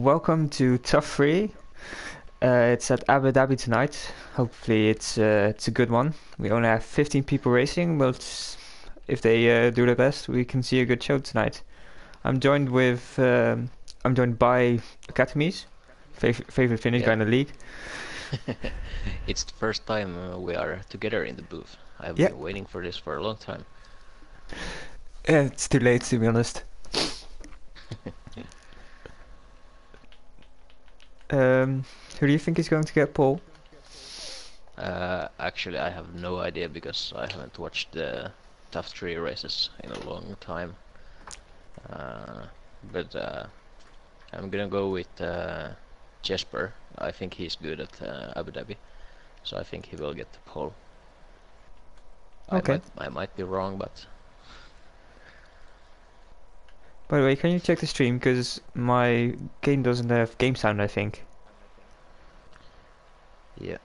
welcome to TUF3. It's at Abu Dhabi tonight. Hopefully it's a good one. We only have 15 people racing, but if they do their best, we can see a good show tonight. I'm joined with I'm joined by Academies, favorite Finnish guy Yeah, in the league. it's the first time we are together in the booth. I've Yeah, been waiting for this for a long time. it's too late to be honest. Um, who do you think is going to get pole? Actually, I have no idea because I haven't watched the TUF3 races in a long time. Uh, but I'm gonna go with Jesper. I think he's good at Abu Dhabi, so I think he will get the pole. I Okay. might I might be wrong, but By the way, can you check the stream? Because my game doesn't have game sound, I think. yeah.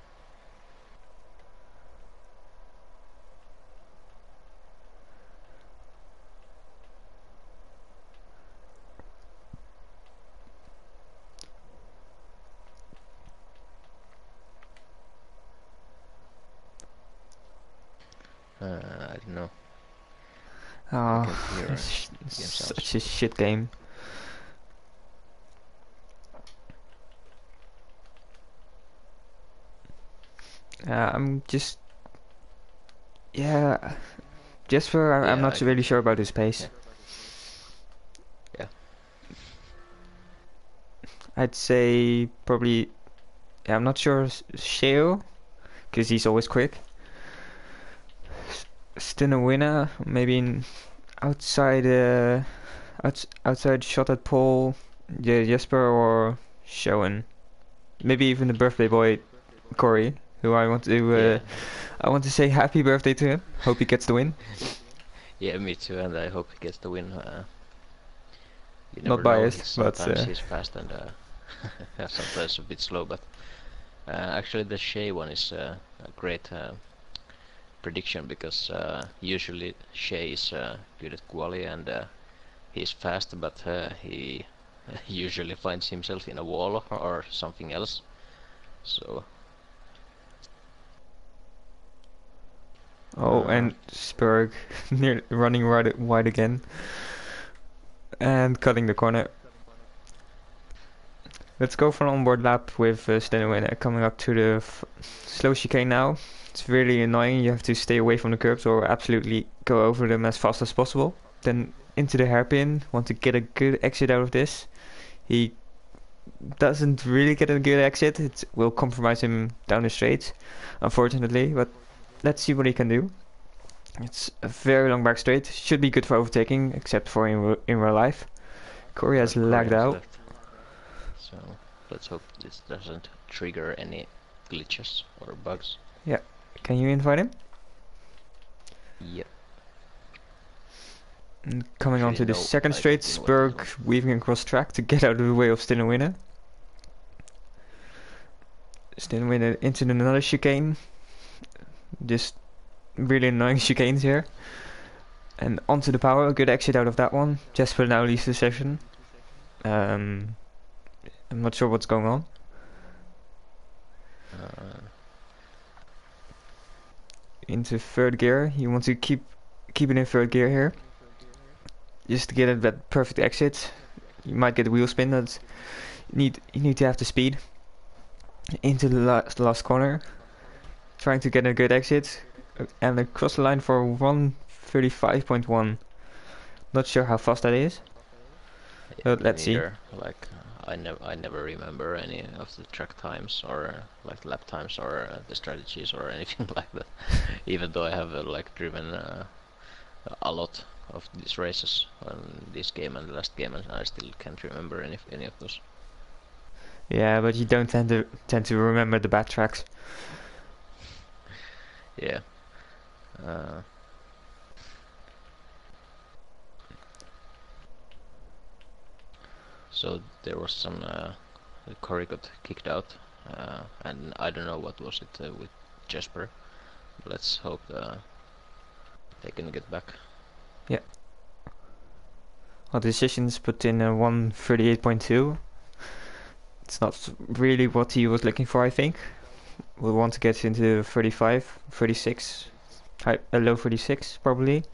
I don't know. I Oh, can't hear game sounds. such a shit game. I'm just, yeah, Jesper, I'm Yeah, not so really sure about his pace. yeah, yeah. I'd say probably, yeah, I'm not sure Sheo, because he's always quick. Still a winner, maybe in outside, outside shot at pole, yeah, Jesper or Showen. Maybe even the birthday boy, Corey, who Yeah, I want to say happy birthday to him. Hope he gets the win. yeah, me too, and I hope he gets the win. You Not never know. biased, He's but sometimes he's fast and sometimes a bit slow. But actually, the Shea one is a great prediction because usually Shea is good at quali and he's fast, but he usually finds himself in a wall or something else. So oh, uh, and Spurg near running right wide again and cutting the corner. Let's go for an onboard lap with Stenwin coming up to the slow chicane now. It's really annoying. You have to stay away from the curbs or absolutely go over them as fast as possible. Then into the hairpin. Want to get a good exit out of this. He doesn't really get a good exit. It will compromise him down the straight, unfortunately. But let's see what he can do. It's a very long back straight. Should be good for overtaking, except for in real life. Corey has Corey lagged has out. left. So let's hope this doesn't trigger any glitches or bugs. Yeah. Can you invite him? Yep. And coming Actually, onto the no, second I straight, can't invite Spurg anyone. weaving across track to get out of the way of Stinwinner. Stinwinner into another chicane. Just really annoying chicanes here. And onto the power, a good exit out of that one. Jesper now leads the session. Um, I'm not sure what's going on. Uh, Into third gear. You want to keep it in third gear here. Just to get that perfect exit. You might get a wheel spin, but you need to have the speed. Into the last corner. Trying to get a good exit. And across the line for 1:35.1. Not sure how fast that is. yeah, But me let's see. neither. Like I never remember any of the track times or like lap times or the strategies or anything like that. Even though I have like driven a lot of these races on this game and the last game, and I still can't remember any of those. Yeah, but you don't tend to remember the bad tracks. Yeah. Uh, so there was some Corey got kicked out, and I don't know what was it with Jesper. Let's hope they can get back. Yeah. Well, decisions put in 1:38.2. It's not really what he was looking for, I think. We want to get into 35, 36, a low 36 probably.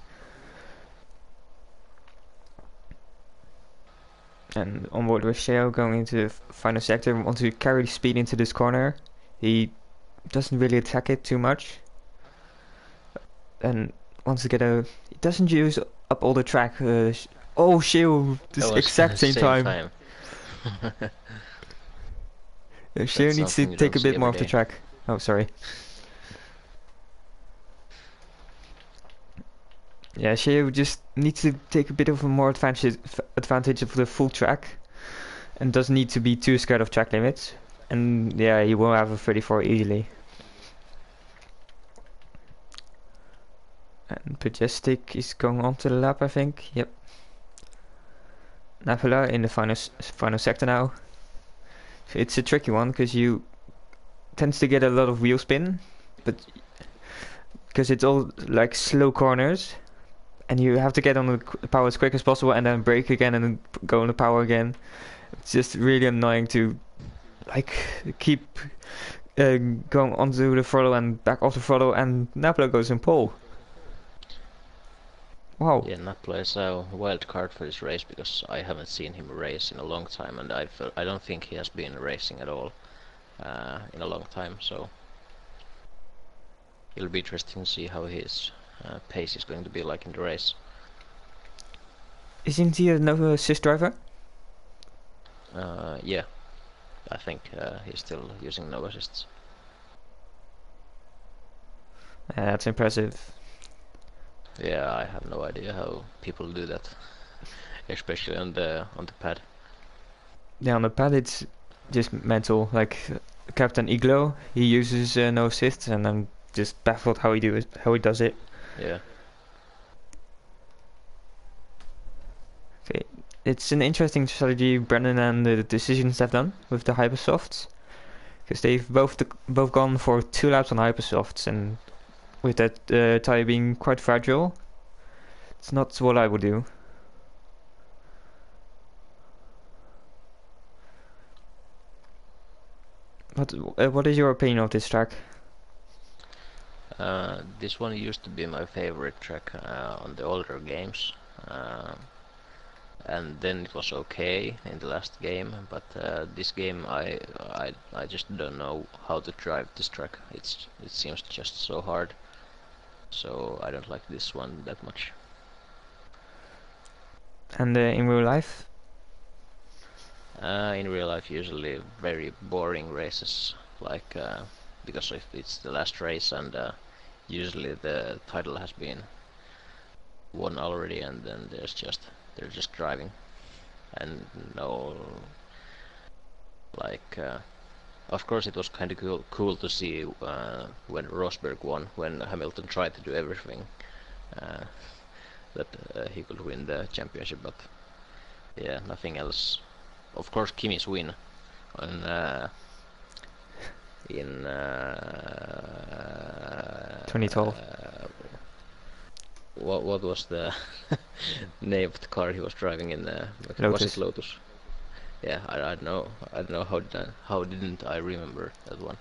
And on board with Sheo going into the final sector, we want to carry the speed into this corner. He doesn't really attack it too much. And wants to get a... He doesn't use up all the track. Oh, Sheo, this exact same time. Sheo needs to take a bit more of the track. Oh, sorry. Yeah, Sheo just needs to take a bit of a more advantage of the full track, and doesn't need to be too scared of track limits. And yeah, he will have a 34 easily. And Majestic is going on to the lap, I think. Yep. Napula in the final sector now. It's a tricky one because you tends to get a lot of wheel spin, but because it's all like slow corners, and you have to get on the power as quick as possible and then brake again and then go on the power again. It's just really annoying to like keep going onto the throttle and back off the throttle, and Napula goes in pole. Wow. Yeah, Napula is a wild card for this race because I haven't seen him race in a long time, and I don't think he has been racing at all in a long time. So it'll be interesting to see how his pace is going to be like in the race. Isn't he a no assist driver? Yeah, I think he's still using no assists. That's impressive. Yeah, I have no idea how people do that, especially on the pad. Yeah, on the pad it's just mental. Like Captain Iglo, he uses no assists, and I'm just baffled how he does it. Yeah. Okay, it's an interesting strategy Brennan and the decisions have done with the hypersofts, because they've both gone for 2 laps on hypersofts, and with that tire being quite fragile, it's not what I would do. What is your opinion of this track? This one used to be my favorite track on the older games, and then it was okay in the last game, but this game I just don't know how to drive this track. It seems just so hard, so I don't like this one that much. And in real life? In real life, usually very boring races, like because if it's the last race and usually the title has been won already, and then they're just driving, and no, like of course it was kind of cool to see when Rosberg won, when Hamilton tried to do everything that he could win the championship, but yeah, nothing else. Of course, Kimi's win on in 2012. What was the name of the car he was driving in? Was it Lotus? Yeah, I don't know. I don't know how didn't I remember that one?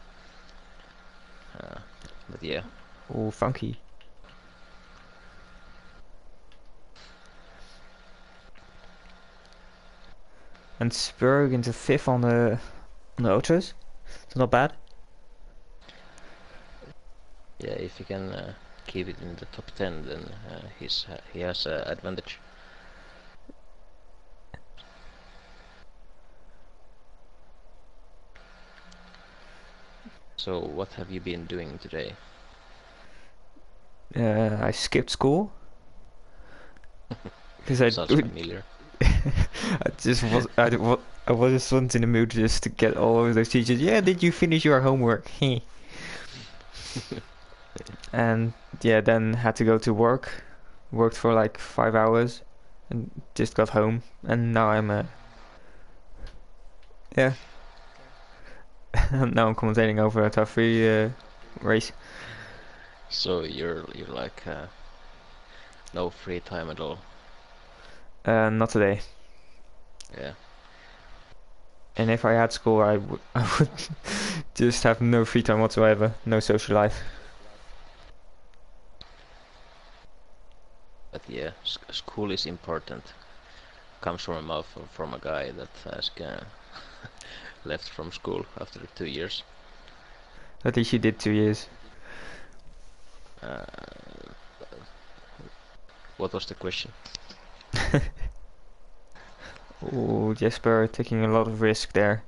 But yeah. Oh, funky. And Spurg into 5th on the Autos. It's not bad. Yeah, if he can keep it in the top 10, then he has an advantage. So, what have you been doing today? I skipped school because I sounds familiar. I was just once in the mood just to get all of those teachers. Yeah, did you finish your homework? And yeah, then had to go to work. Worked for like 5 hours, and just got home. And now I'm yeah. Now I'm commentating over a TUF3 race. So you're like no free time at all. Not today. Yeah. And if I had school, I would just have no free time whatsoever, no social life. But yeah, school is important. Comes from a mouth from a guy that has left from school after 2 years. At least you did 2 years. Uh, what was the question? Oh, Jesper taking a lot of risk there.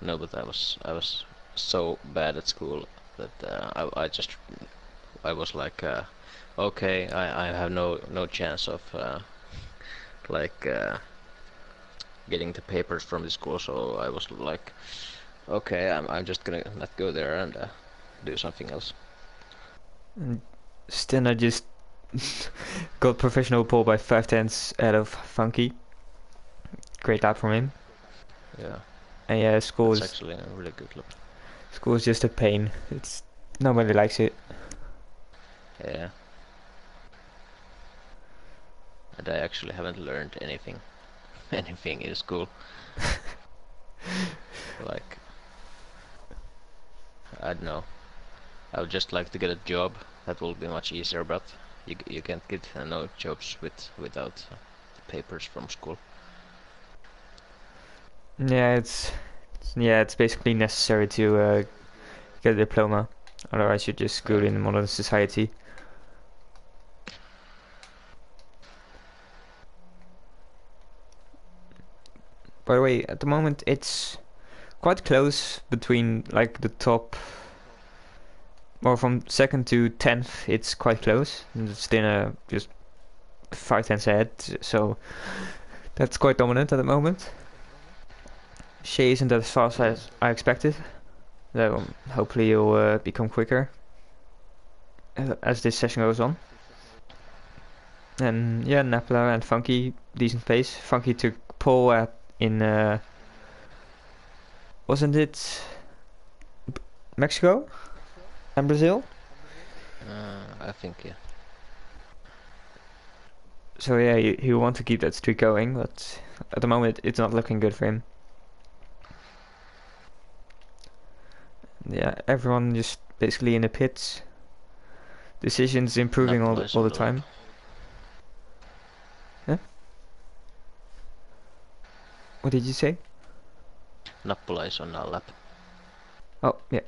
No, but I was so bad at school that I was like, okay, I have no chance of like getting the papers from the school, so I was like, okay, I'm just gonna not go there and do something else. And Stena just got professional pole by 5/10 out of Funky. Great lap from him. Yeah, And yeah, that's actually a really good look. school is just a pain. It's nobody likes it. Yeah, and I actually haven't learned anything, anything in school. Like, I don't know. I would just like to get a job. That will be much easier, but you can't get no jobs without papers from school. Yeah, it's basically necessary to get a diploma. Otherwise, you're just screwed in modern society. By the way, at the moment it's quite close between like the top, or from second to 10th. It's quite close. And it's Stena just 5/10 ahead, so that's quite dominant at the moment. Shea isn't as fast as I expected, though hopefully he'll become quicker as this session goes on. And yeah, Napla and Funky, decent pace. Funky took pole in, wasn't it Mexico and Brazil? I think, yeah. So yeah, he want to keep that streak going, but at the moment it's not looking good for him. Yeah, everyone just basically in the pits. Decisions improving all the time. Yeah? What did you say? Nappula is on our lap. Oh, yeah.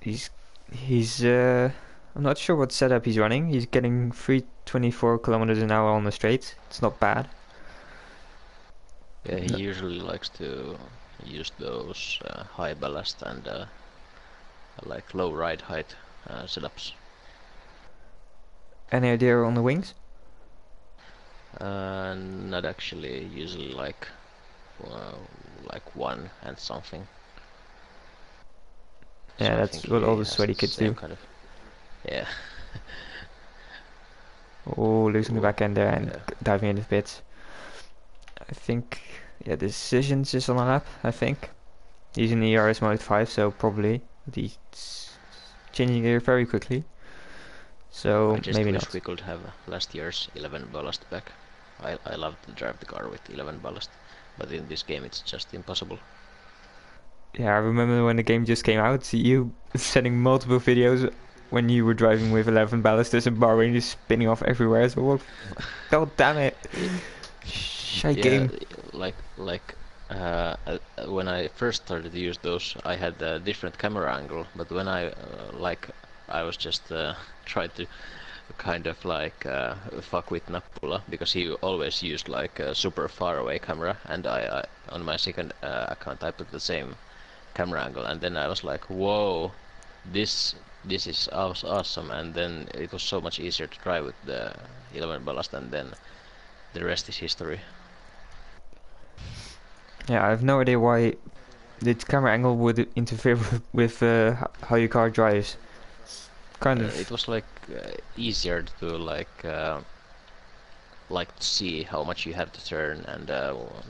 He's I'm not sure what setup he's running. He's getting 324 kilometers an hour on the straight. It's not bad. Yeah, he usually likes to use those high ballast and like low ride height setups. Any idea on the wings? Not actually. Usually like one and something. Yeah, So I that's think what he all the has sweaty the kids same do. kind of. Yeah. Oh, losing the Ooh, back end there and yeah. diving into the pits. I think, yeah, Decisions is on a lap, I think. He's in the ERS mode 5, so probably he's changing gear very quickly. So I just maybe wish not. we could have last year's 11 ballast back. I love to drive the car with 11 ballast, but in this game it's just impossible. Yeah, I remember when the game just came out, you sending multiple videos when you were driving with 11 ballisters and Bahrain is spinning off everywhere. So, god damn it. Shite Yeah, game. like when I first started to use those, I had a different camera angle, but when I was just tried to kind of like fuck with Nappula because he always used like a super far away camera, and I on my second account I put the same camera angle, and then I was like, whoa, this is awesome, and then it was so much easier to drive with the 11 ballast, and then the rest is history. Yeah, I have no idea why the camera angle would interfere with how your car drives. Kind It of. was like easier to like to see how much you have to turn, and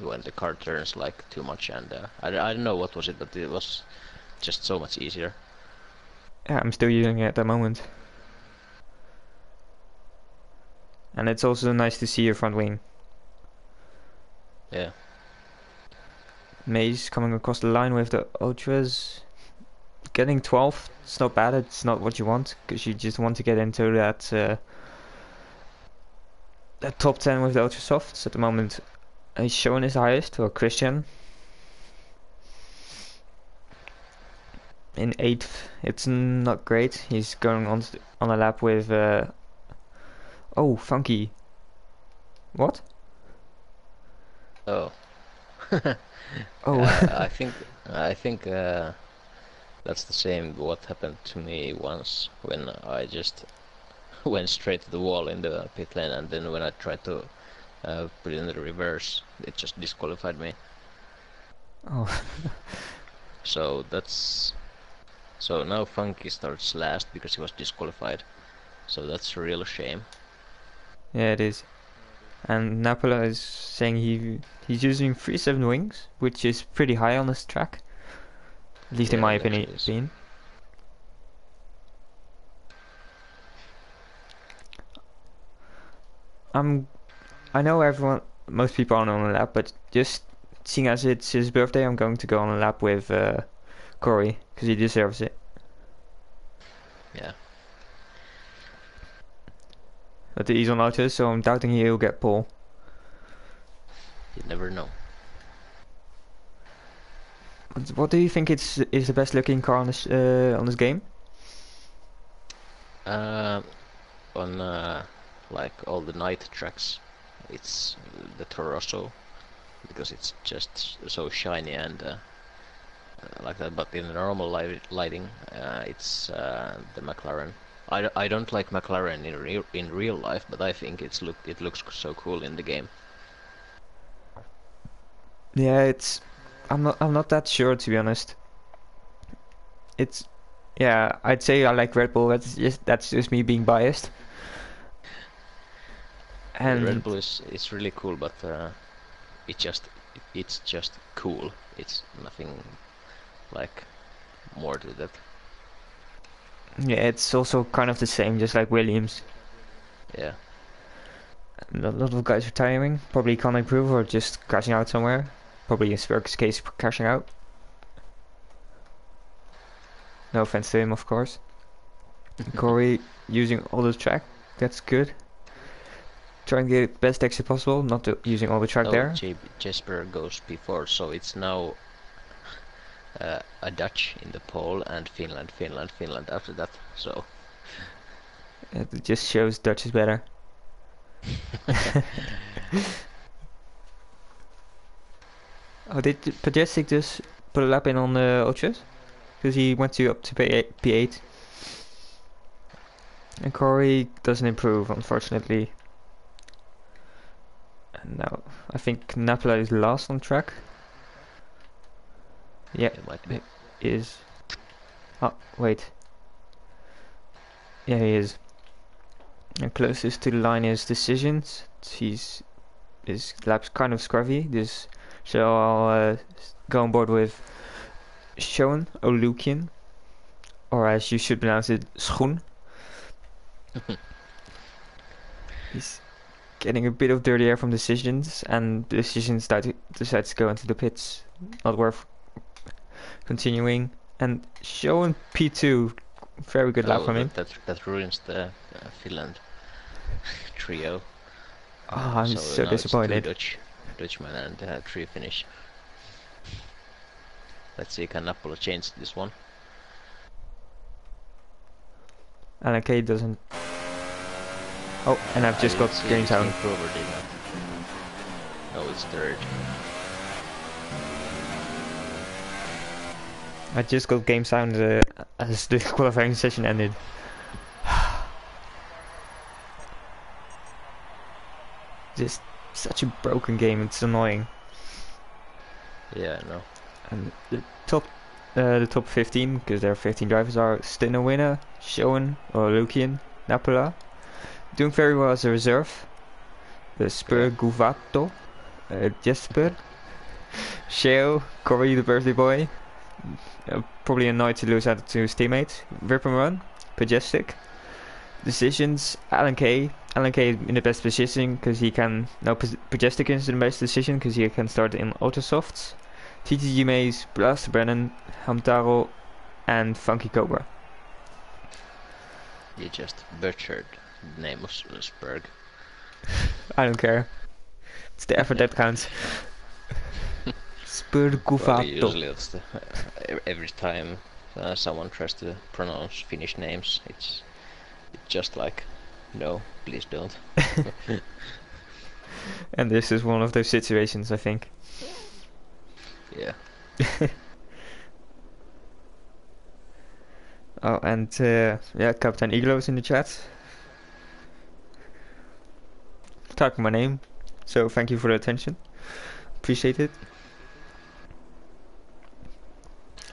when the car turns like too much, and I don't know what was it, but it was just so much easier. Yeah, I'm still using it at the moment. And it's also nice to see your front wing. Yeah. Maze coming across the line with the ultras. Getting 12, it's not bad. It's not what you want, because you just want to get into that top 10 with the ultra softs. At the moment, he's showing his highest, or Christian. In 8th, it's not great. He's going on a lap with oh, Funky. What? Oh. Oh. I think that's the same what happened to me once when I just went straight to the wall in the pit lane, and then when I tried to put it in the reverse, it just disqualified me. Oh. So now Funky starts last because he was disqualified. So that's a real shame. Yeah, it is. And Napola is saying he's using 3-7 wings, which is pretty high on this track. At least in my opinion. I know most people aren't on a lap, but just seeing as it's his birthday, I'm going to go on a lap with Corey, because he deserves it. Yeah. But he's on autos, so I'm doubting he'll get pole. You never know. What do you think is the best looking car on this game? On like all the night tracks, it's the Torosso, because it's just so shiny and like that. But in the normal lighting, it's the McLaren. I don't like McLaren in real life, but I think it looks so cool in the game. Yeah, I'm not that sure, to be honest. Yeah, I'd say I like Red Bull. That's just me being biased. And Red Bull is really cool, but it's just cool. It's nothing like more to that. yeah, it's also kind of the same, just like Williams. Yeah. A lot of guys retiring, probably can't improve or just crashing out somewhere. Probably in Spurk's case, crashing out. No offense to him, of course. Corey using all the track, that's good. Try and get the best exit possible, not using all the track there. Jesper goes before, so it's now a Dutch in the pole and Finland after that. So it just shows Dutch is better. Oh, did Pajestic just put a lap in on the Ultras? Because he went up to P8. And Corey doesn't improve, unfortunately. And now, I think Napola is last on track. Yeah, it might be. Is. Oh, wait. Yeah, he is. And closest to the line is Decisions. His lap's kind of scruffy. So I'll go on board with Schoen Olukian, or as you should pronounce it, Schoen. He's getting a bit of dirty air from Decisions, and Decisions decides to go into the pits. Not worth continuing. And Schoen P2, very good lap from him. That ruins the Finland trio. Oh, I'm so now disappointed. It's two Dutchman and 3 finish. Let's see, can Napoli change this one? Alan K doesn't. Oh, and I've just got game sound. No, it's third. I just got game sound as the qualifying session ended. Just such a broken game, it's annoying. Yeah, I know. And the top 15, because there are 15 drivers, are Steno Winner, Schoen, or Lukian, Napola. Doing very well as a reserve. The Spur Guvato, Jesper, Sheo, Corey the birthday boy. Probably annoyed to lose out to his teammates. Rip and Run, Pajestic. decisions, Alan Kay. Alan Kay in the best position because he can. No, Majestic is in the best decision because he can start in auto softs. TTG Maze, Blast Brennan, Hamtaro, and Funky Cobra. You just butchered the name of Spurg. I don't care. It's the effort that counts. Well, usually it's the, every time someone tries to pronounce Finnish names, it's just like, no, please don't. And this is one of those situations, I think. Yeah. Oh, and yeah, Captain Iglo's in the chat. Typing my name, so thank you for the attention. Appreciate it.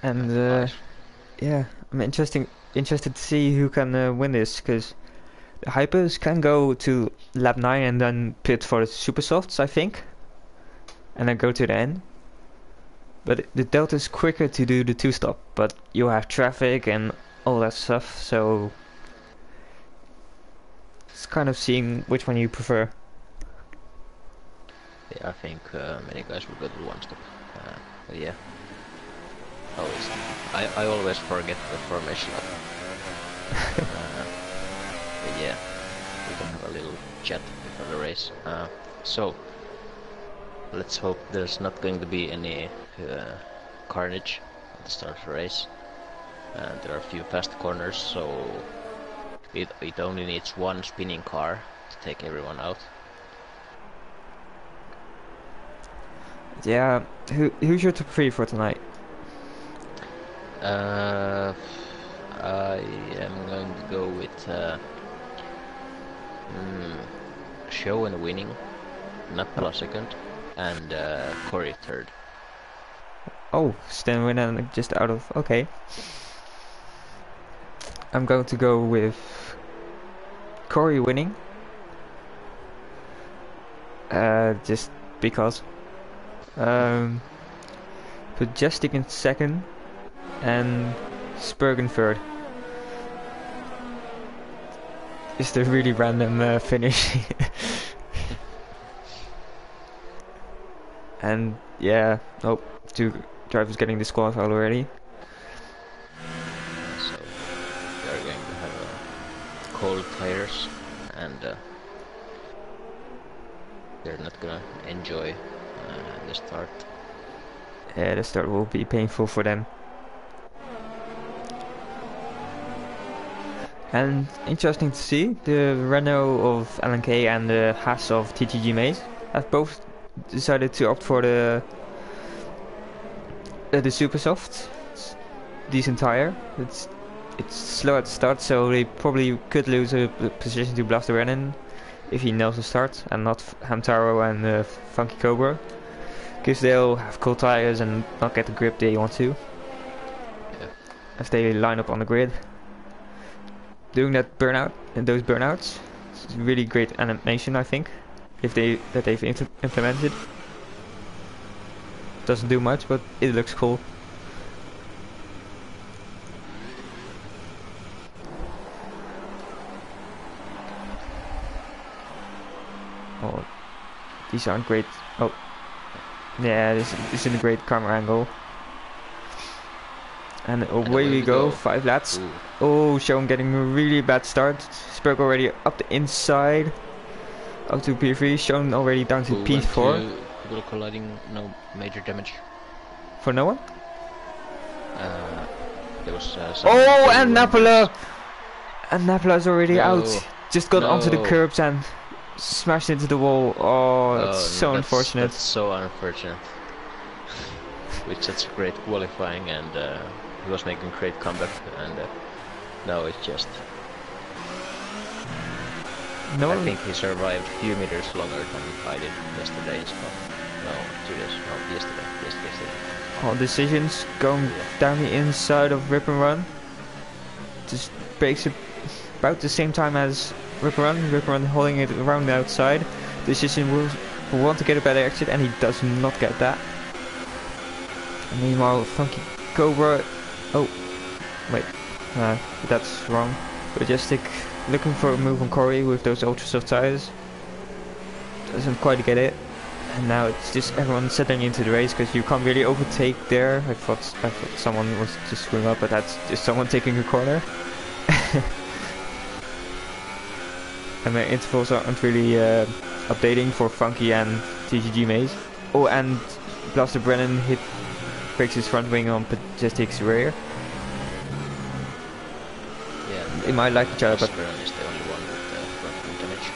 And nice. yeah, I'm interested to see who can win this, because the hypers can go to lap 9 and then pit for the super softs, I think, and then go to the end. But the delta is quicker to do the 2-stop, but you have traffic and all that stuff, so it's kind of seeing which one you prefer. Yeah, I think many guys will go to the 1-stop. But yeah. Always. I always forget the formation. But yeah, we can have a little chat before the race. So, let's hope there's not going to be any carnage at the start of the race. There are a few fast corners, so it only needs one spinning car to take everyone out. Yeah, who's your top 3 for tonight? I am going to go with Show and winning, Nappala second, and Corey third. Oh, Stan Winnan just out of... okay. I'm going to go with Corey winning. Just because. Majestic in second and Spurg in third. Is the really random finish. And yeah, oh, 2 drivers getting disqualified already. So we are going to have cold tires, and they're not gonna enjoy the start. Yeah, the start will be painful for them. And interesting to see, the Renault of LNK and the Haas of TTG Maze have both decided to opt for the super soft. It's decent tire. It's slow at the start, so they probably could lose a position to Blast the Renan if he nails the start, and not Hamtaro and Funky Cobra, because they'll have cold tires and not get the grip they want to. Yeah. As they line up on the grid. Doing that burnout and those burnouts, it's really great animation, I think, if they've implemented. Doesn't do much, but it looks cool. Oh, these aren't great. Oh, yeah, this isn't a great camera angle. And away we go, 5 laps. Ooh. Oh, Sean getting a really bad start. Spurg already up the inside. Up to P3, Sean already down to P4. People colliding, no major damage. For no one? There was some oh, and Nappala! And Nappala's already out. Just got onto the curbs and smashed into the wall. Oh, that's so unfortunate. That's so unfortunate. With such great qualifying, and he was making great comeback, and now it's just... No, I think he survived a few meters longer than I did yesterday in Spa. No, 2 days. No, yesterday. Yesterday. all decisions going down the inside of Rip and Run. Just breaks it about the same time as Rip and Run holding it around the outside. Decision will want to get a better exit, and he does not get that. And meanwhile, Funky Cobra... oh, wait, that's wrong. Majestic looking for a move on Corey with those ultra soft tires. Doesn't quite get it. And now it's just everyone settling into the race because you can't really overtake there. I thought someone was just screwing up, but that's just someone taking a corner. And my intervals aren't really updating for Funky and TGG Maze. Oh, and Blaster Brennan breaks his front wing on Majestic's rear. Yeah, they might like each other, but Brennan is the only one with front wing damage.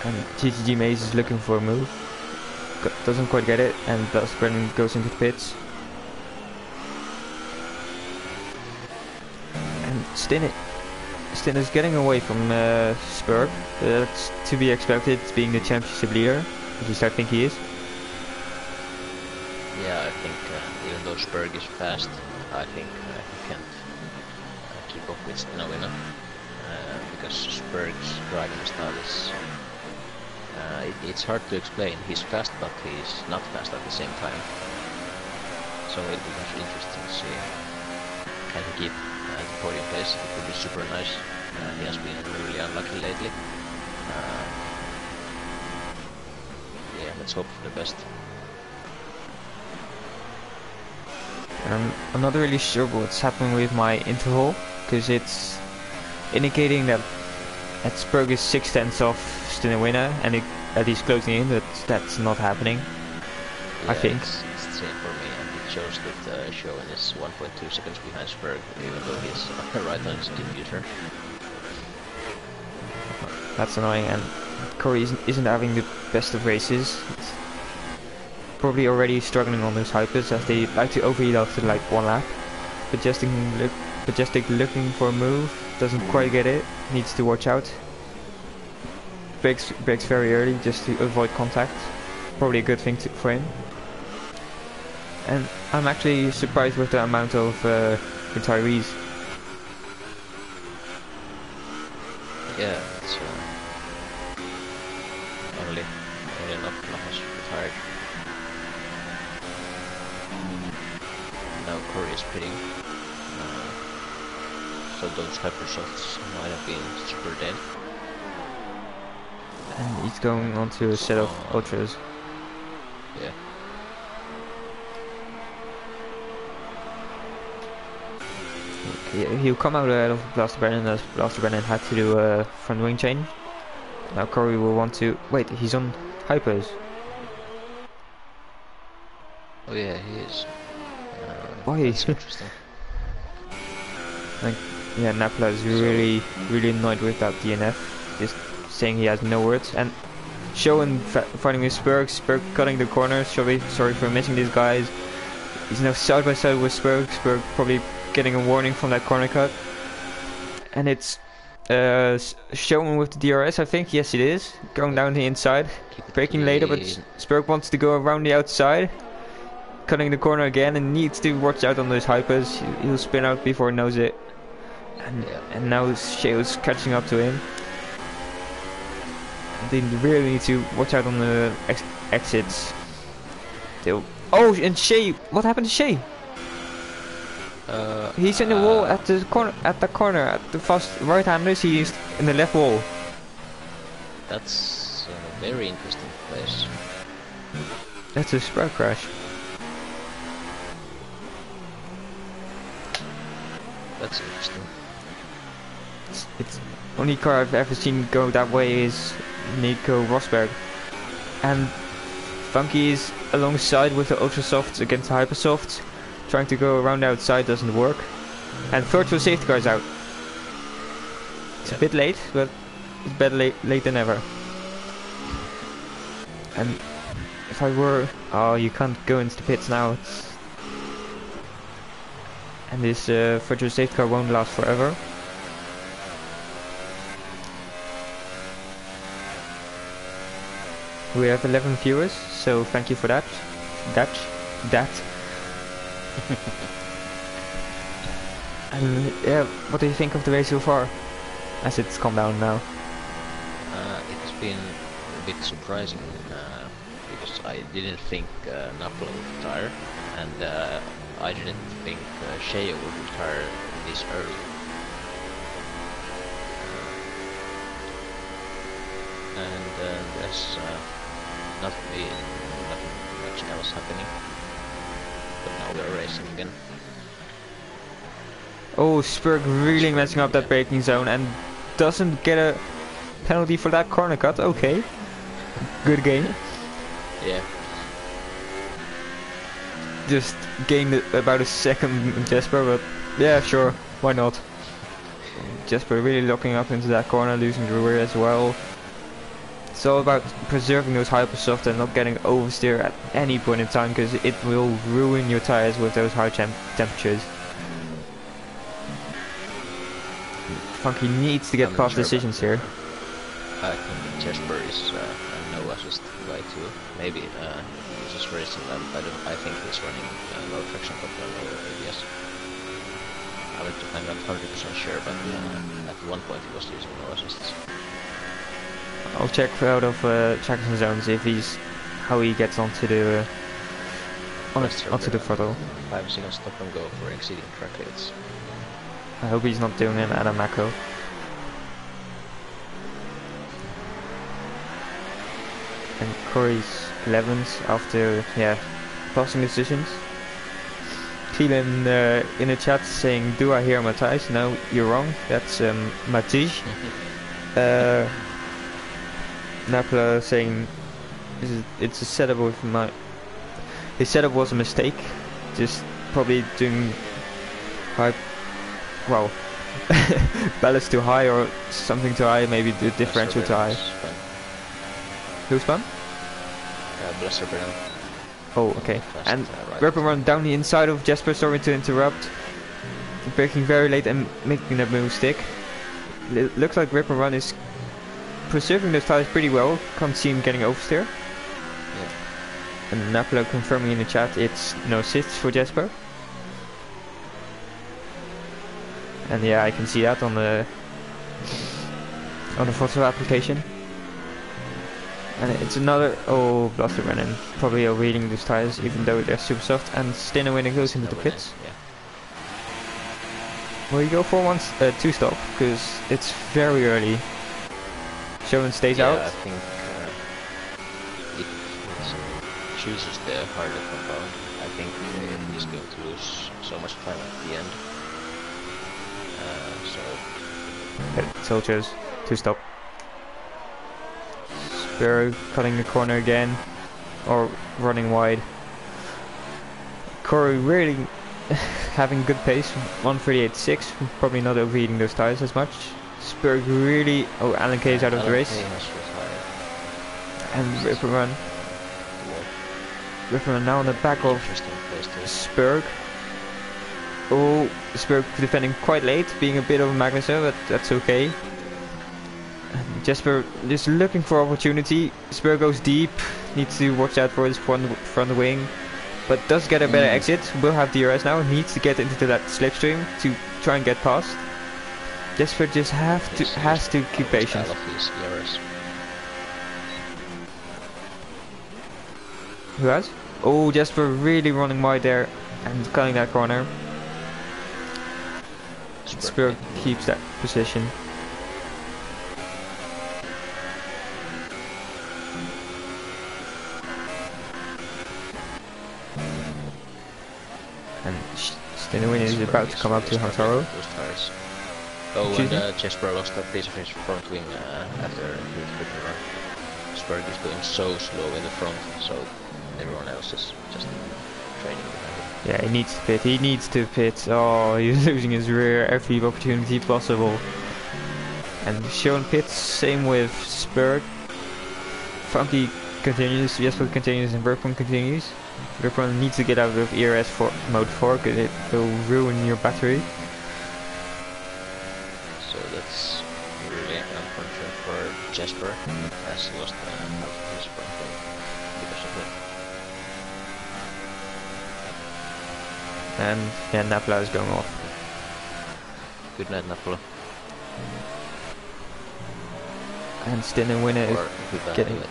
And TGG Maze is looking for a move. Doesn't quite get it, and Blaster Brennan goes into the pits. And Stin is getting away from Spurg. That's to be expected, being the championship leader, at least I think he is. Yeah, I think even though Spurg is fast, I think he can't keep up with Stinowina, because Spurg's driving style is... it's hard to explain. He's fast, but he's not fast at the same time. So it'll be actually interesting to see, can he keep the podium place? It would be super nice. He has been really unlucky lately. Yeah, let's hope for the best. I'm not really sure what's happening with my interval, because it's indicating that Spurg is 6/10 off Stinowina, and that he's closing in, but that's not happening. Yeah, I think. It's the same for me, and it shows that Showen is 1.2 seconds behind Spurg, even though he's right on his computer. That's annoying, and Corey isn't having the best of races. It's probably already struggling on those hypers, as they like to overheat after like one lap. Majestic looking for a move, doesn't quite get it, needs to watch out. Brakes very early just to avoid contact. Probably a good thing for him. And I'm actually surprised with the amount of retirees. Yeah, it's only enough has retired. Now Corey is pitting. So those hypersofts might have been super dead. And he's going on to a set of ultras. Yeah. Okay, he'll come out ahead of Blaster Brennan, as Blaster Brennan had to do a front wing change. Now Corey will want to... Wait, he's on hypers. Oh yeah, he is. Why? That's interesting. Like, yeah, Napla is really annoyed with that DNF. Just saying he has no words. And Showen fighting with Spurg cutting the corner. Sorry for missing these guys. He's now side by side with Spurg. Spurg probably getting a warning from that corner cut. And it's Showen with the DRS, I think. Yes, it is. Going down the inside. Braking later, but Spurg wants to go around the outside. Cutting the corner again, and needs to watch out on those hypers. He'll spin out before he knows it. And now Shea's catching up to him. They really need to watch out on the exits. Oh, and Shea! What happened to Shea? He's in the wall at the corner. At the fast right-handers, he's in the left wall. That's a very interesting place. That's a Spurg crash. That's interesting. It's only car I've ever seen go that way is Nico Rosberg, and Funky is alongside with the ultra softs against the hyper softs, trying to go around the outside, doesn't work, and virtual safety car is out. It's a bit late, but it's better late than ever. And if I were... Oh, you can't go into the pits now. And this virtual safety car won't last forever. We have 11 viewers, so thank you for that. And yeah, what do you think of the race so far? As it's calmed down now. It has been a bit surprising, because I didn't think Napoli would retire, and I didn't think Shea would retire this early. and there's nothing much else happening. But now we're racing again. Oh, Spurg really messing up that braking zone and doesn't get a penalty for that corner cut. Okay, good game. Yeah. Just gained about a second Jesper, but yeah, sure, why not? Jesper really locking up into that corner, losing the rear as well. It's all about preserving those hypersoft and not getting oversteer at any point in time, because it will ruin your tires with those high temperatures. Funky needs to get past decisions here. I think Jesper is a no assist guy too. Maybe he's just racing that. I think he's running low traction control over ABS. I'm not 100% sure, but at one point he was using no assists. I'll check out of traction zones if he's how he gets onto the onto the throttle. 5 seconds stop and go for exceeding track limits. I hope he's not doing an Adam Macro. And Corey's 11th after passing decisions. Keelan in the chat saying, "Do I hear Matthijs?" No, you're wrong. That's Matij. Napla saying, "It's a setup with my." His setup was a mistake. Just probably doing high. Well, ballast too high or something too high. Maybe the differential too high. Who's spun? Blaster Brown. Oh, okay. And Ripper run down the inside of Jesper, sorry to interrupt. Braking very late and making that move stick. Looks like Ripper run is preserving those tires pretty well. Can't see him getting oversteer. Yeah. And Napolo confirming in the chat it's no assists for Jesper. And yeah, I can see that on the photo application. And it's another Blaster Brennan probably overheating these tires even though they're super soft, and Stinner when it goes into the pits. Yeah. Will you go for two stop because it's very early. Showen stays out. I think it chooses the harder compound. I think he's going to lose so much time at the end. Soldiers, two stop. Spur cutting the corner again, or running wide. Corey really having good pace, 138.6, probably not overheating those tires as much. Spur really, Alan K is out of the race. And Ripperman now on the back of Spurg. Oh, Spurg defending quite late, being a bit of a Magnussen, but that's okay. Jesper just looking for opportunity. Spur goes deep, needs to watch out for his front wing, but does get a better exit. Will have DRS now, needs to get into that slipstream to try and get past. Jesper just has to keep patient. Who has? Oh, Jesper really running wide there and cutting that corner. Spur keeps that position. And Stinwin is about to come up to Hamtaro. Oh, and Jesper lost a piece of his front wing after his triple run. Spurg is going so slow in the front, so everyone else is just training behind him. Yeah, he needs to pit. Oh, he's losing his rear every opportunity possible. And Sean pits, same with Spurg. Funky continues, Jesper continues, and Burpon continues. Burpon needs to get out of ERS for mode 4 because it will ruin your battery. So that's really unfortunate for Jesper, as he lost half of his front wing because of it. And yeah, Napla is going off. Good night, Napla. And Stinner winner is getting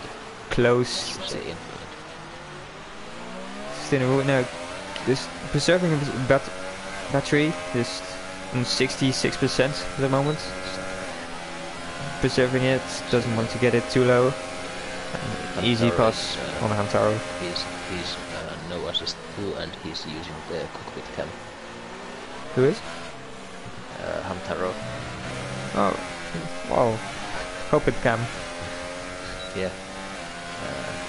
close. Stinner winner is preserving his battery, just on 66% at the moment. preserving it, doesn't want to get it too low. Easy Hamtaro pass is, on Hamtaro. he's no assist too, and he's using the cockpit cam. Who is? Hamtaro. Oh, wow. Cockpit cam. Yeah.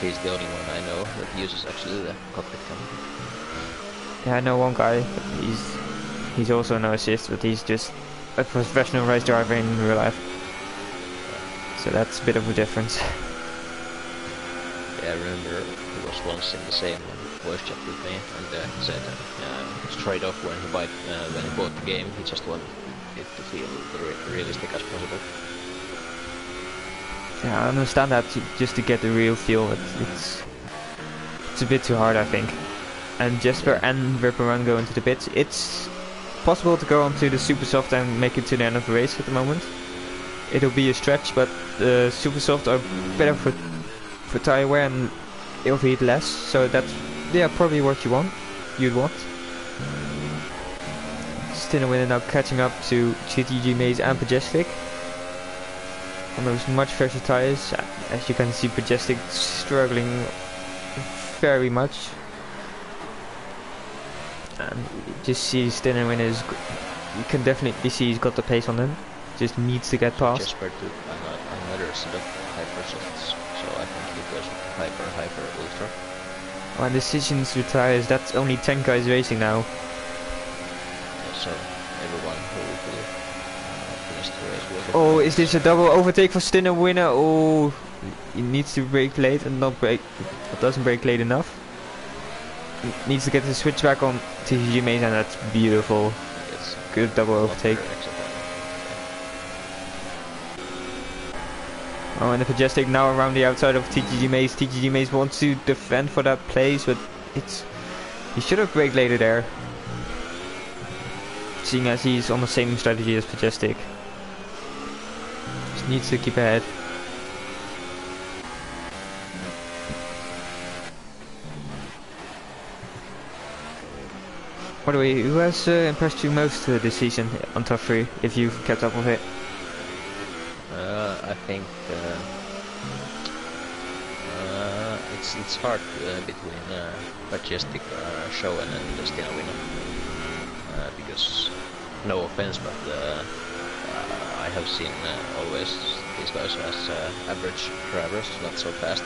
He's the only one I know that uses actually the cockpit cam. Yeah, I know one guy, but he's also no assist, but he's just a professional race driver in real life. So that's a bit of a difference. Yeah, I remember he was once in the same voice chat with me, and he said straight off when he bought the game, he just wanted it to feel realistic as possible. Yeah, I understand that, just to get the real feel. It's a bit too hard, I think. And Jesper and Ripperman go into the pits. It's possible to go onto the super soft and make it to the end of the race at the moment. It'll be a stretch, but the super soft are better for tire wear and overheat less. So that's probably what you'd want. Stinnewinner now catching up to GTG Maze and Majestic. On those much fresher tires, as you can see, Majestic struggling very much. And you just see Stinnewinner you can definitely see he's got the pace on him. Just needs to get past. Jesper took another set of hyper softs, so I think he goes with hyper ultra. Oh, and decisions with tires, that's only 10 guys racing now. Yeah, so everyone who will finish the race will get Oh, points. is this a double overtake for Stinnewinner? Oh, he needs to brake late and doesn't brake late enough. Needs to get the switch back on TGG Maze, and that's beautiful. It's Good double overtake. Oh, and the Majestic now around the outside of TGG Maze. TGG Maze wants to defend for that place, but he should have braked later there. Seeing as he's on the same strategy as Majestic. Just needs to keep ahead. By the way, who has impressed you most this season on TUF3, if you've kept up with it? I think it's hard between Majestic, Showen and Stinnewinner, because no offense, but I have seen always these guys as average drivers, not so fast,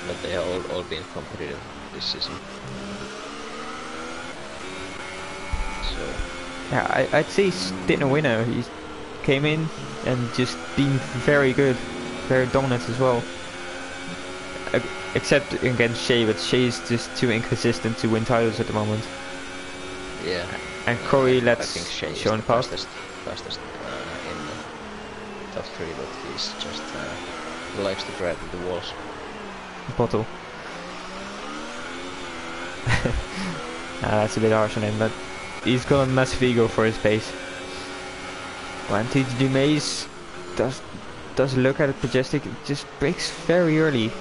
but they have all been competitive this season. So Yeah, I'd say Stinnewinner. He came in and just been very good, very dominant as well. Except against Shea, but Shea is just too inconsistent to win titles at the moment. yeah, And Corey I think Shea is shown the past. fastest in the top 3, but he's just he likes to grab the walls. Bottle. That's a bit harsh on him, but he's got a massive ego for his pace. When TGG Maze does look at it, Majestic, it just breaks very early.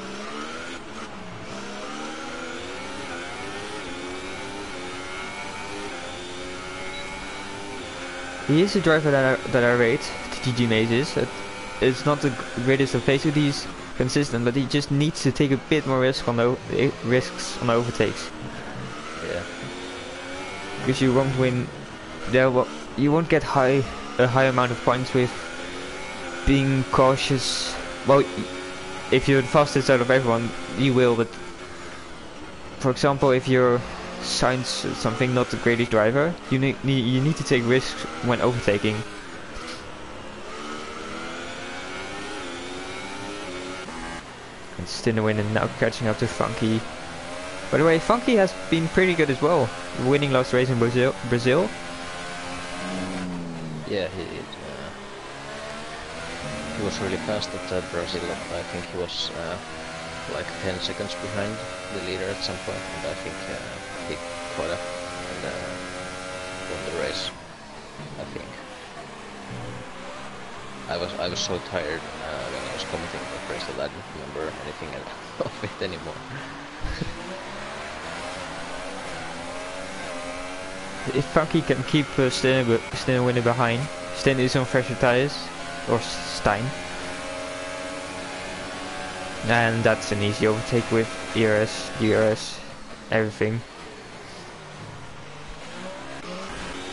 He is a driver that I rate. TGG Maze is. It's not the greatest of pace, but he's consistent. But he just needs to take a bit more risks on the overtakes. Yeah, Because you won't win. You won't get a high amount of points with being cautious. Well, if you're the fastest out of everyone, you will. But for example, if you're Science something, not the greatest driver, you need to take risks when overtaking. And Stinnewinner now catching up to Funky. By the way, Funky has been pretty good as well, winning last race in Brazil. yeah, he was really fast at Brazil. I think he was like 10 seconds behind the leader at some point, and I think he caught up and won the race. I think. I was so tired when I was commenting the race that I didn't remember anything of it anymore. If Funky can keep Stinnewinner behind, Stinn is on fresher tires, or Stein, And that's an easy overtake with ERS, DRS, everything.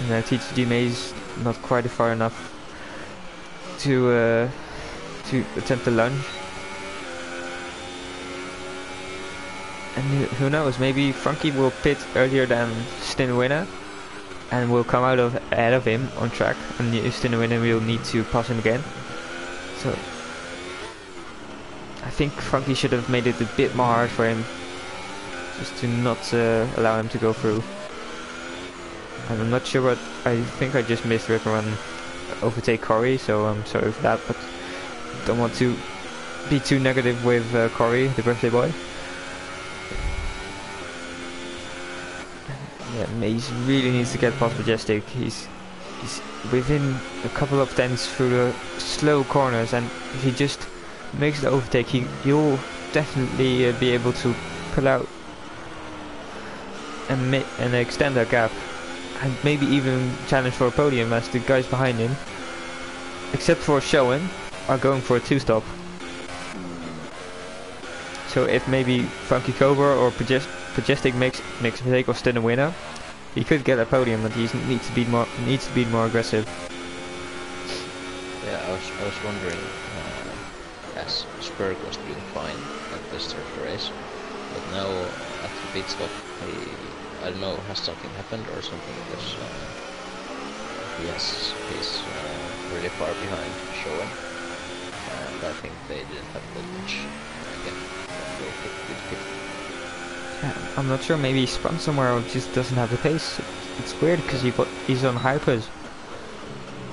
And TTG Maze not quite far enough to attempt the lunge. And who knows, maybe Frankie will pit earlier than Stinwinner and will come out of ahead of him on track, and Stinwinner will need to pass him again. So I think Frankie should have made it a bit more hard for him, just to not allow him to go through. And I'm not sure what, I think I just missed Rip Run overtake Corey, so I'm sorry for that, but don't want to be too negative with Corey, the birthday boy. Yeah, Maze really needs to get past Majestic. He's within a couple of tenths through the slow corners, and if he just makes the overtake, he'll definitely be able to pull out and extend that gap, and maybe even challenge for a podium, as the guys behind him, except for Schoen, are going for a two-stop. So if maybe Funky Cobra or Majestic makes a mistake or still a winner, he could get a podium, but he needs to be more aggressive. Yeah, I was wondering, as Spurg was doing fine at the start of the race, but now at the pit stop, I don't know, has something happened or something, because he's really far behind Schoen, and I think they didn't have that much again. Yeah, I'm not sure, maybe he spun somewhere or just doesn't have the pace. It's weird because he's on hypers.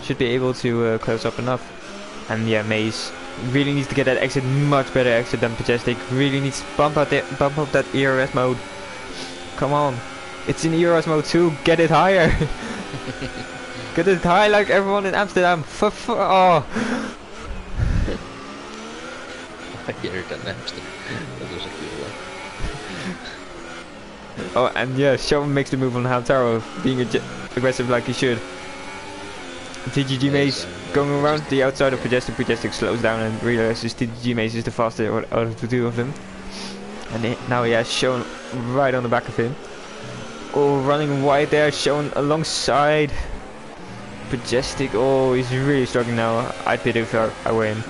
Should be able to close up enough. And yeah, Maze really needs to get that exit, much better exit than Majestic. Really needs to bump up that ERS mode. Come on, it's in ERS mode too. Get it higher. Get it high like everyone in Amsterdam. Oh. Higher than Amsterdam. That was a good one. Oh, and yeah, Sean makes the move on Hamtaro, being aggressive like he should. TGG Maze going around the outside of Majestic. Majestic slows down and realizes TGG Maze is the faster out of the two of them. And now he has Sean right on the back of him. Oh, running wide there, Sean alongside Majestic. Oh, he's really struggling now. I'd pit if I were him.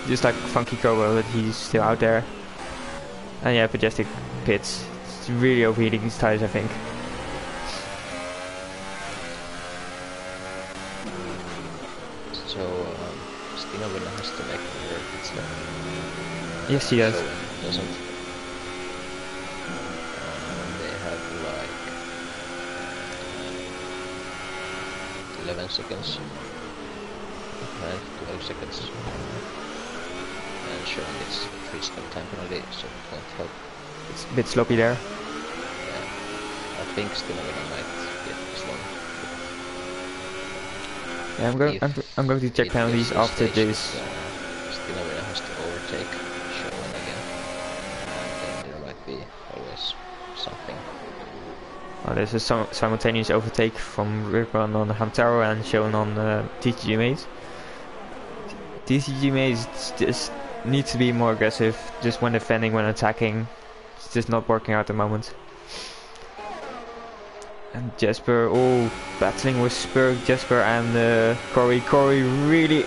Just like Funky Cobra, but he's still out there. And yeah, Majestic pits. It's really overheating his tires, I think. So, Stinwinner has to make another pit stop. Yes, he does. So doesn't. They have like 11 seconds. And 12 seconds. And Sean gets 3-stop time penalty, so it won't help. It's a bit sloppy there. Yeah, I think Stinwinner might get this one. Yeah, I'm going to check penalties after this. Stinwinner has to overtake Schoen again, and then there might be always something. Oh, there's a simultaneous overtake from Ripron on Hamtaro and Schoen on TTG Maze. TTG Maze just needs to be more aggressive, just when defending, when attacking. It's just not working out at the moment. And Jesper, oh, battling with Jesper and Corey. Corey really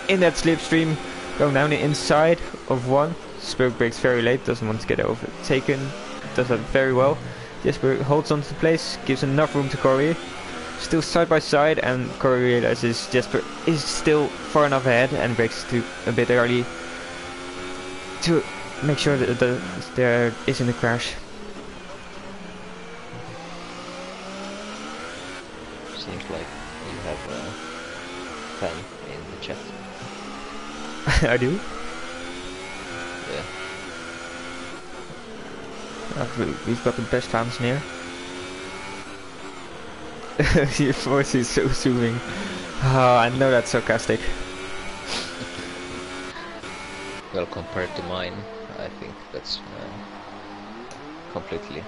in that slipstream, going down the inside of one. Spurg breaks very late, doesn't want to get overtaken, does that very well. Jesper holds on to place, gives enough room to Corey. Still side by side, and Corey realizes Jesper is still far enough ahead and breaks to a bit early to make sure that there isn't a crash. Seems like you have a fan in the chat. I do? Yeah. We've got the best fans in here. Your voice is so soothing. Oh, I know that's sarcastic. Well, compared to mine, I think that's completely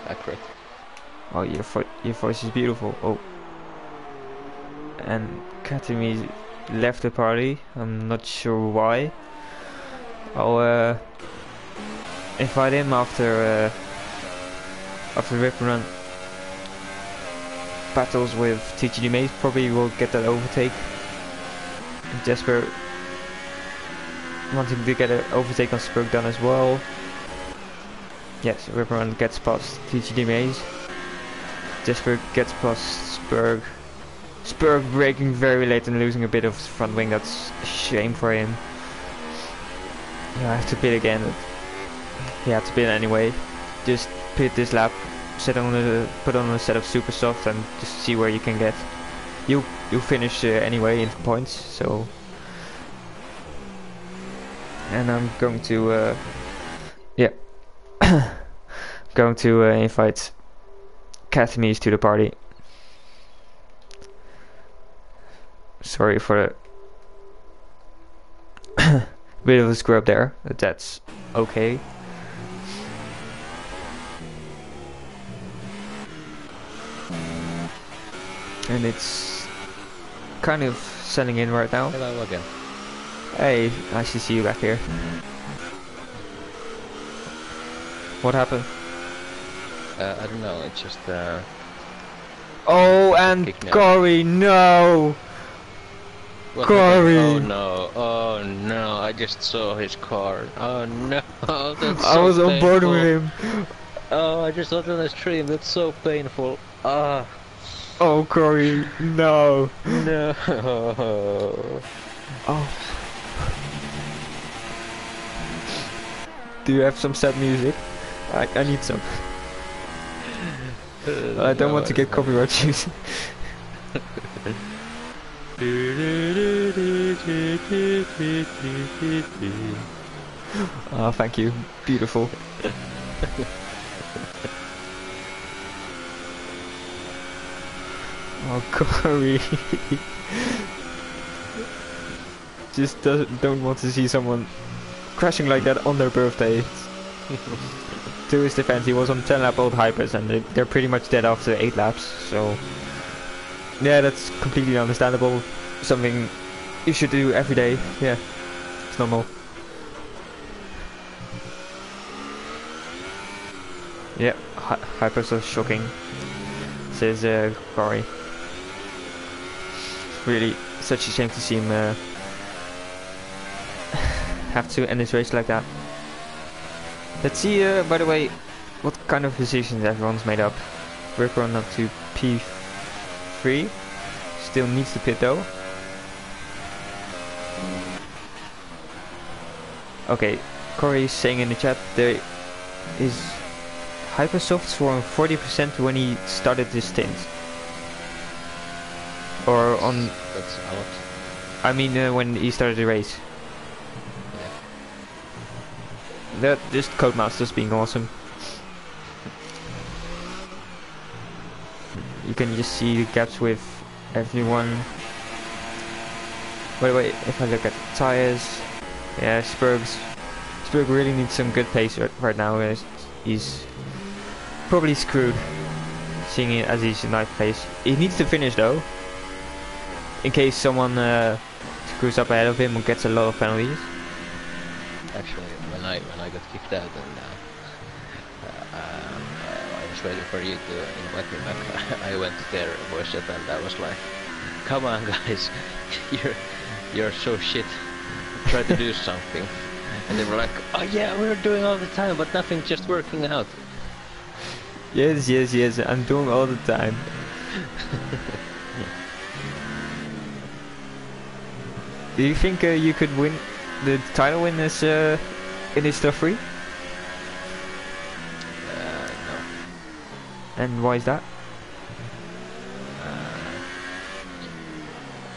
accurate. Oh, your voice is beautiful. Oh, and Katami left the party. I'm not sure why. I'll invite him after Rip Run battles with TGD Maze. Probably will get that overtake. Jesper wanting to get an overtake on Spurg done as well. Yes, Rip Run gets past TGD Maze. Jesper gets past Spurg. Spurg braking very late and losing a bit of his front wing. That's a shame for him. Yeah, I have to pit again. He had to pit anyway. Just pit this lap. Put on a set of super soft and just see where you can get. You finish anyway in points. So, and I'm going to going to invite Cathamies to the party. Sorry for the bit of a screw up there, but that's okay. And it's kind of setting in right now. Hello again. Hey, nice to see you back here. What happened? I don't know, it's just oh, and Corey, no! Corey! Oh no, oh no, I just saw his car. Oh no, that's so I was on board painful. with him. Oh, I just saw it on the stream, that's so painful. Ah. Oh, Corey, no. No. Oh. Do you have some sad music? I need some. I don't want to get copyright issues. Oh, thank you. Beautiful. Oh, Corey. Just don't want to see someone crashing like that on their birthday. To his defense, he was on 10 lap old hypers and they're pretty much dead after 8 laps, so yeah, that's completely understandable. Something you should do every day. Yeah, it's normal. Yeah, hypers are shocking, says Corey. Really such a shame to see him have to end his race like that. Let's see, by the way, what kind of decisions everyone's made up. Rip Run up to P3. Still needs to pit though. Okay, Corey is saying in the chat there is Hypersofts were on 40% when he started this stint. Or on... That's out. I mean when he started the race. That just Codemasters being awesome. You can just see the gaps with everyone. By the way, if I look at the tires, yeah, Spurg really needs some good pace right now. He's probably screwed, seeing it as he's in ninth place. He needs to finish though, in case someone screws up ahead of him or gets a lot of penalties. Actually, when I got kicked out and I was waiting for you to invite me back, I went to their voice chat and I was like, "Come on, guys, you're so shit. Try to do something." And they were like, "Oh yeah, we're doing all the time, but nothing's just working out." Yes, yes, yes, I'm doing all the time. Do you think you could win the title in this TUF3? No. And why is that?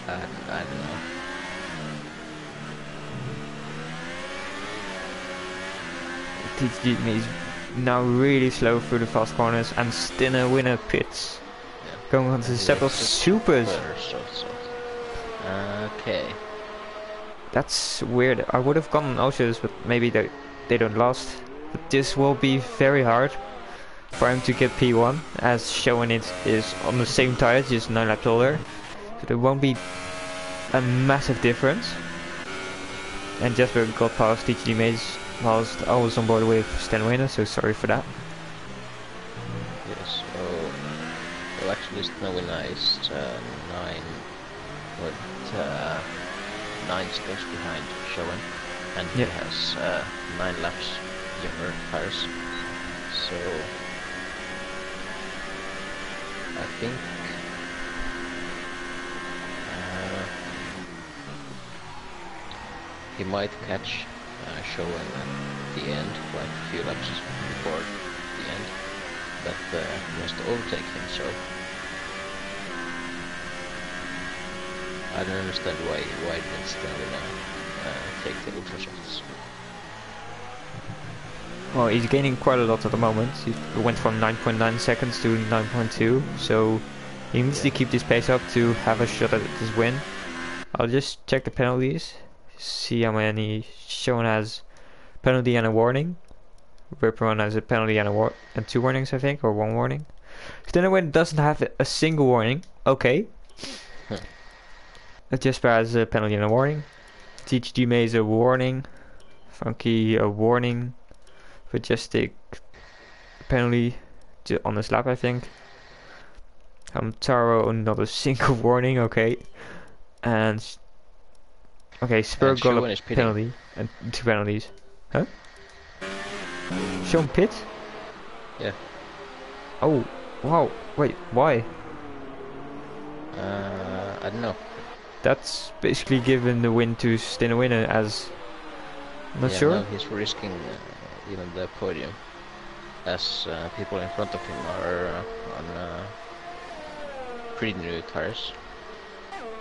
I don't know. TGD is now really slow through the fast corners and Stinner winner pits. Yeah. Going on to the set of supers. Okay. That's weird. I would have gone Oceans, but maybe they don't last. But this will be very hard for him to get P1, as showing it is on the same tires, just 9 laps older. So there won't be a massive difference. And Jesper got past TGD Maze whilst I was on board with Stenwayne, so sorry for that. Yes, well actually Stenwayne is 9 seconds behind Showen, and he has 9 laps younger tires. So I think he might catch Showen at the end, like a few laps before the end, but he has to overtake him, so I don't understand why didn't Stenwayne take the ultra softs. Well, he's gaining quite a lot at the moment. He went from 9.9 seconds to 9.2, so he needs to keep this pace up to have a shot at this win. I'll just check the penalties, see how many Showen has penalty and a warning. Ripperon has a penalty and and 2 warnings, I think, or 1 warning. Stenwayne doesn't have a single warning. Okay. Jesper has a penalty and a warning. TGG Maze a warning. Funky a warning. Majestic penalty on this lap, I think. Taro not a single warning. Okay. And okay, Spur got a penalty and 2 penalties. Huh? Shown pit? Yeah. Oh, wow. Wait, why? I don't know. That's basically given the win to Stenwayne as... Not sure? Now he's risking even the podium, as people in front of him are on pretty new tires.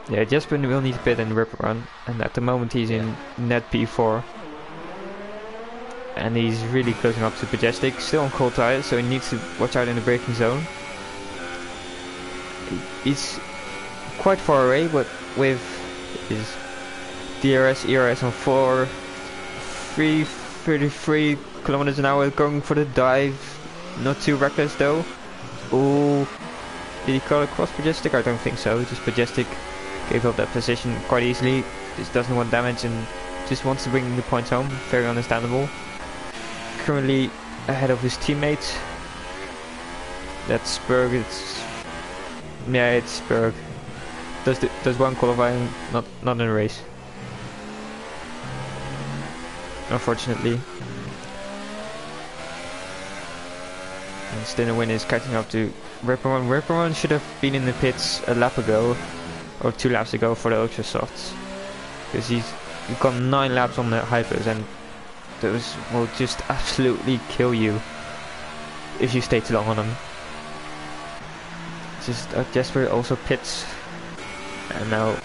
Yeah, Jesper will need to pit and rip run, and at the moment he's in net P4. And he's really closing up to Majestic, still on cold tires, so he needs to watch out in the braking zone. He's quite far away, but with his DRS, ERS on 333 kilometers an hour, going for the dive. Not too reckless though. Oh, did he call it cross Majestic? I don't think so. Just Majestic gave up that position quite easily. Just doesn't want damage and just wants to bring the points home. Very understandable. Currently ahead of his teammates. That's Berg. It's Berg. Does one qualifying, not in a race. Unfortunately. And Stenwayne is catching up to Ripperman. Ripperman should have been in the pits a lap ago, or 2 laps ago for the ultra softs, because he's got 9 laps on the hypers, and those will just absolutely kill you if you stay too long on them. Just Jesper also pits, and now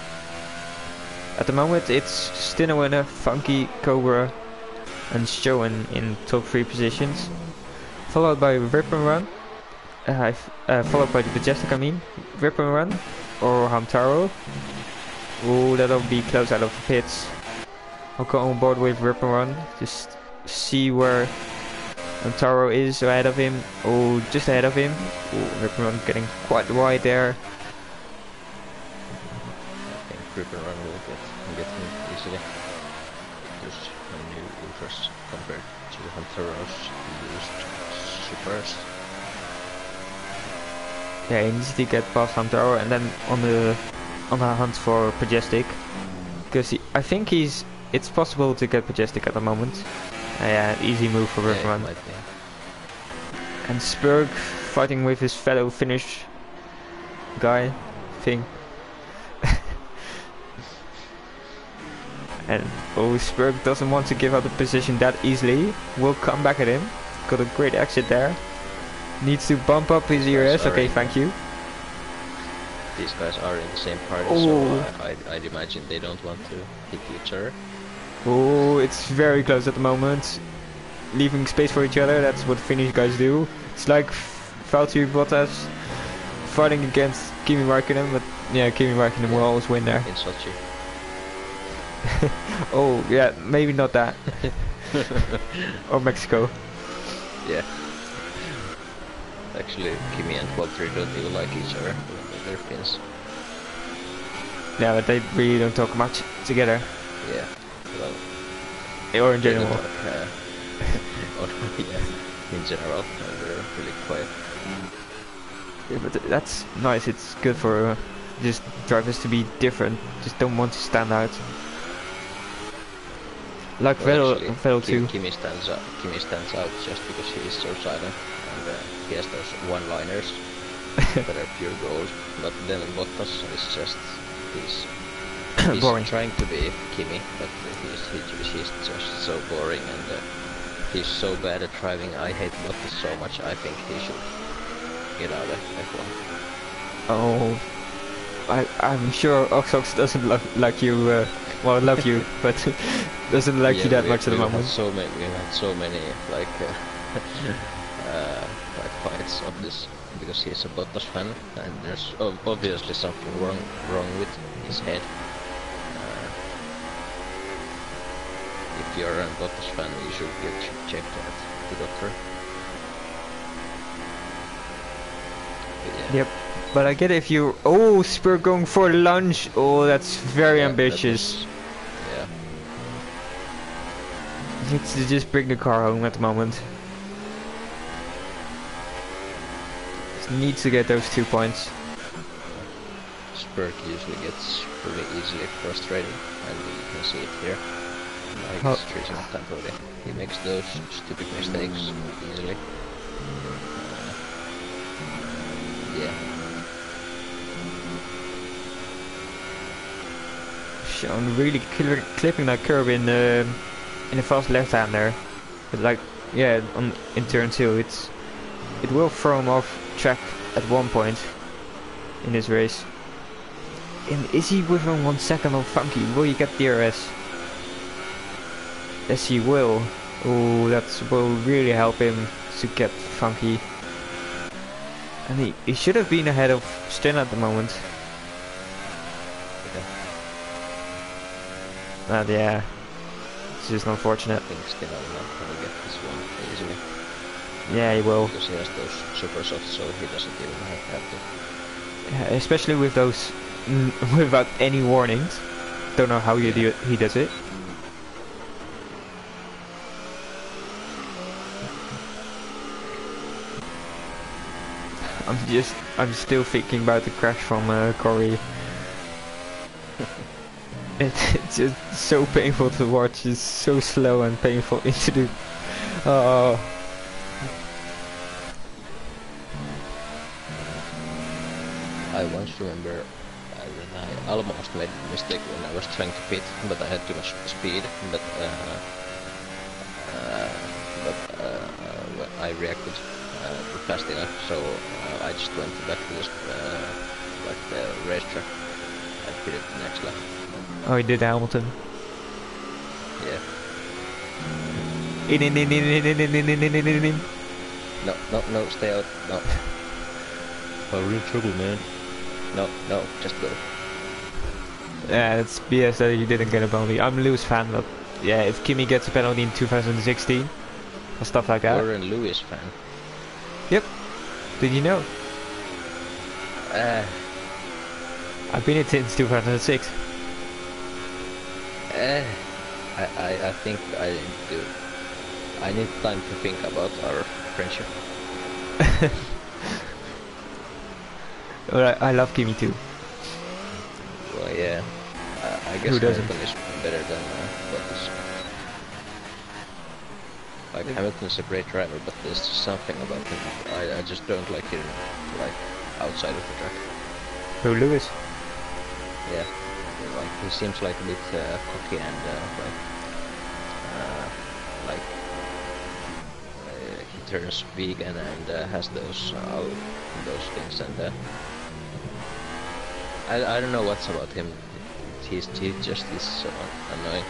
at the moment it's Stenwayne, Funky, Cobra and Showen in top 3 positions, followed by Rip and Run, followed by the Majestic, I mean, Rip and Run or Hamtaro. Oh, that'll be close out of the pits. I'll go on board with Rip and Run, just see where Hamtaro is ahead of him. Oh, just ahead of him. Oh, Rip and Run getting quite wide there. I think Rip and Run will get him easily. There's a new interest compared to the Hamtaro's used supers. Yeah, he needs to get past Hamtaro and then on the hunt for Majestic, because I think it's possible to get Majestic at the moment. Yeah, easy move for Rip and Run. And Spurg fighting with his fellow Finnish guy thing. And Spurg doesn't want to give up the position that easily. Will come back at him. Got a great exit there. Needs to bump up his ERS. Okay, thank you. These guys are in the same party, so I'd imagine they don't want to hit each other. Oh, it's very close at the moment. Leaving space for each other, that's what Finnish guys do. It's like Valtteri Bottas fighting against Kimi Räikkönen, but yeah, Kimi Räikkönen will always win there. In Sochi. Oh, yeah, maybe not that. Or Mexico. Yeah. Actually, Kimi and Valtteri don't even like each other. They're Finns. Yeah, but they really don't talk much together. Yeah. Well, Or in they don't general. talk, or, yeah, in general, they're really quiet. Yeah, but that's nice. It's good for just drivers to be different. Just don't want to stand out. Like Well, Vettel, actually, Vettel too. Kimi stands out. Kimi stands out just because he is so silent, and he has those one-liners that are pure gold. But then Bottas is just he's Boring. trying to be Kimi, but he's just so boring, and he's so bad at driving. I hate Bottas so much. I think he should get out of F1. Oh, I'm sure Oxox doesn't like you. Well, love you, but doesn't like you that much at the moment. We've had so many like like fights of this because he's a Bottas fan, and there's obviously something wrong with his head. If you're a Bottas fan, you should get checked at the doctor. But yeah. Yep. But I get if you... Oh, Spur going for lunge. Oh, that's very ambitious. Yeah. Needs to just bring the car home at the moment. Just needs to get those 2 points. Spurk usually gets really easily frustrated, and you can see it here. Like Oh. treating time already. He makes those stupid mistakes easily. Yeah. I'm really clipping that curb in the fast left-hander. But like, yeah, in turn 2, it will throw him off track at one point in this race. And is he within 1 second of Funky? Will he get DRS? Yes, he will. Oh, that will really help him to get Funky. And he should have been ahead of Sten at the moment. But yeah, it's just unfortunate. I think Sten will not gonna get this one easily. Yeah, he will. Because he has those super softs, so he doesn't even have to. Yeah, especially with those without any warnings. Don't know how he does it. I'm still thinking about the crash from Corey. It's just so painful to watch. It's so slow and painful into the. Oh. I once remember that I almost made a mistake when I was trying to pit, but I had too much speed. But I reacted fast enough, so I just went back to this like the racetrack and pitted the next lap. Oh, he did Hamilton. Yeah. In. No, stay out. No. Oh, we're in trouble, man. No, just go. Yeah, it's BS that he didn't get a penalty. I'm a Lewis fan, but yeah, if Kimi gets a penalty in 2016 or stuff like that. You're a Lewis fan. Yep. Did you know? I've been it since 2006. I think I need time to think about our friendship. But I love Kimi too. Well, yeah. I guess Who doesn't? Hamilton is better than Bottas. Like, Hamilton's a great driver, but there's something about him. I just don't like him, like, outside of the track. Who, Lewis? Yeah. Like, he seems like a bit cocky and, he turns vegan and has those things, and I don't know what's about him. He just is so annoying.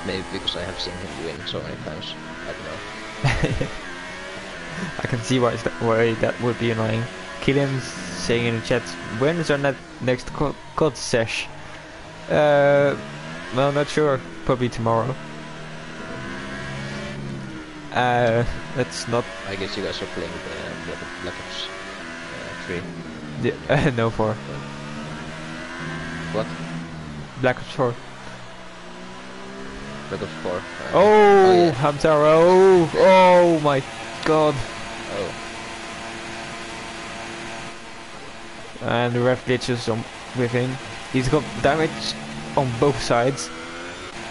Maybe because I have seen him win so many times. I don't know. I can see why that would be annoying. Killian's saying in the chat, when is our next COD sesh? Well, not sure. Probably tomorrow. That's not. I guess you guys are playing the Black Ops 3. Yeah, no, 4. What? Black Ops 4. Black Ops 4. Oh, yeah. Hamtaro! Oh my god! Oh. And the ref glitches on with him. He's got damage on both sides.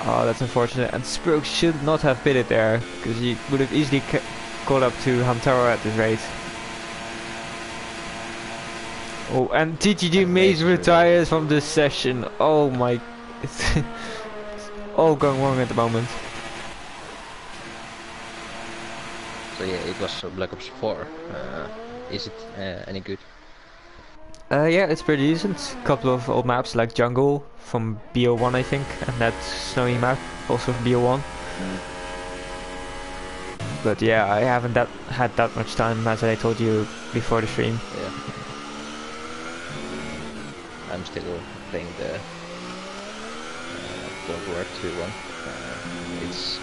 Oh, that's unfortunate. And Sproke should not have bid it there, because he would have easily caught up to Hamtaro at this rate. Oh, and TTG Maze retires from this session. Oh my... It's all going wrong at the moment. So yeah, it was Black Ops 4. Is it any good? Yeah, it's pretty decent. Couple of old maps like Jungle from BO1 I think, and that snowy map also from BO1. But yeah, I haven't had that much time as I told you before the stream. Yeah. I'm still playing the World War II one. It's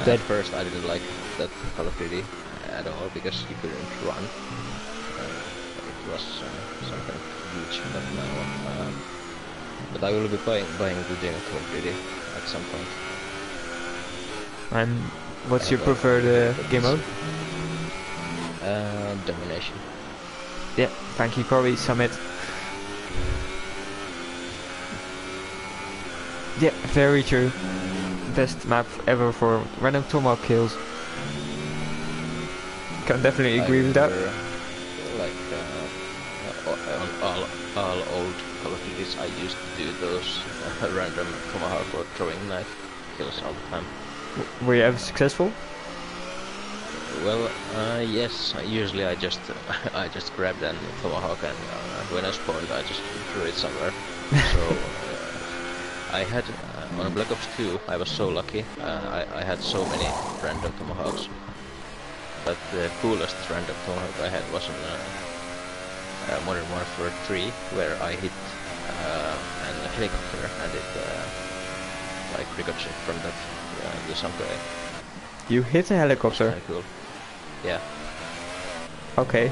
at first I didn't like that Call of Duty at all because you couldn't run. It was something huge, but now. But I will be buying the Call of Duty at some point. And what's your preferred game mode? Domination. Yeah, thank you, Corey. Summit. Yeah, very true. Best map ever for random tomahawk kills. Can definitely agree with that. Like on all old Call of Duties, I used to do those random tomahawk or throwing knife kills all the time. Were you ever successful? Well, yes. Usually I just grabbed a tomahawk and when I spawned, I just threw it somewhere. So I had on Black Ops 2, I was so lucky. I had so many random tomahawks, but the coolest random tomahawk I had was on Modern Warfare 3, where I hit a helicopter and it like ricochet from that to some guy. You hit a helicopter? Kinda cool. Yeah. Okay.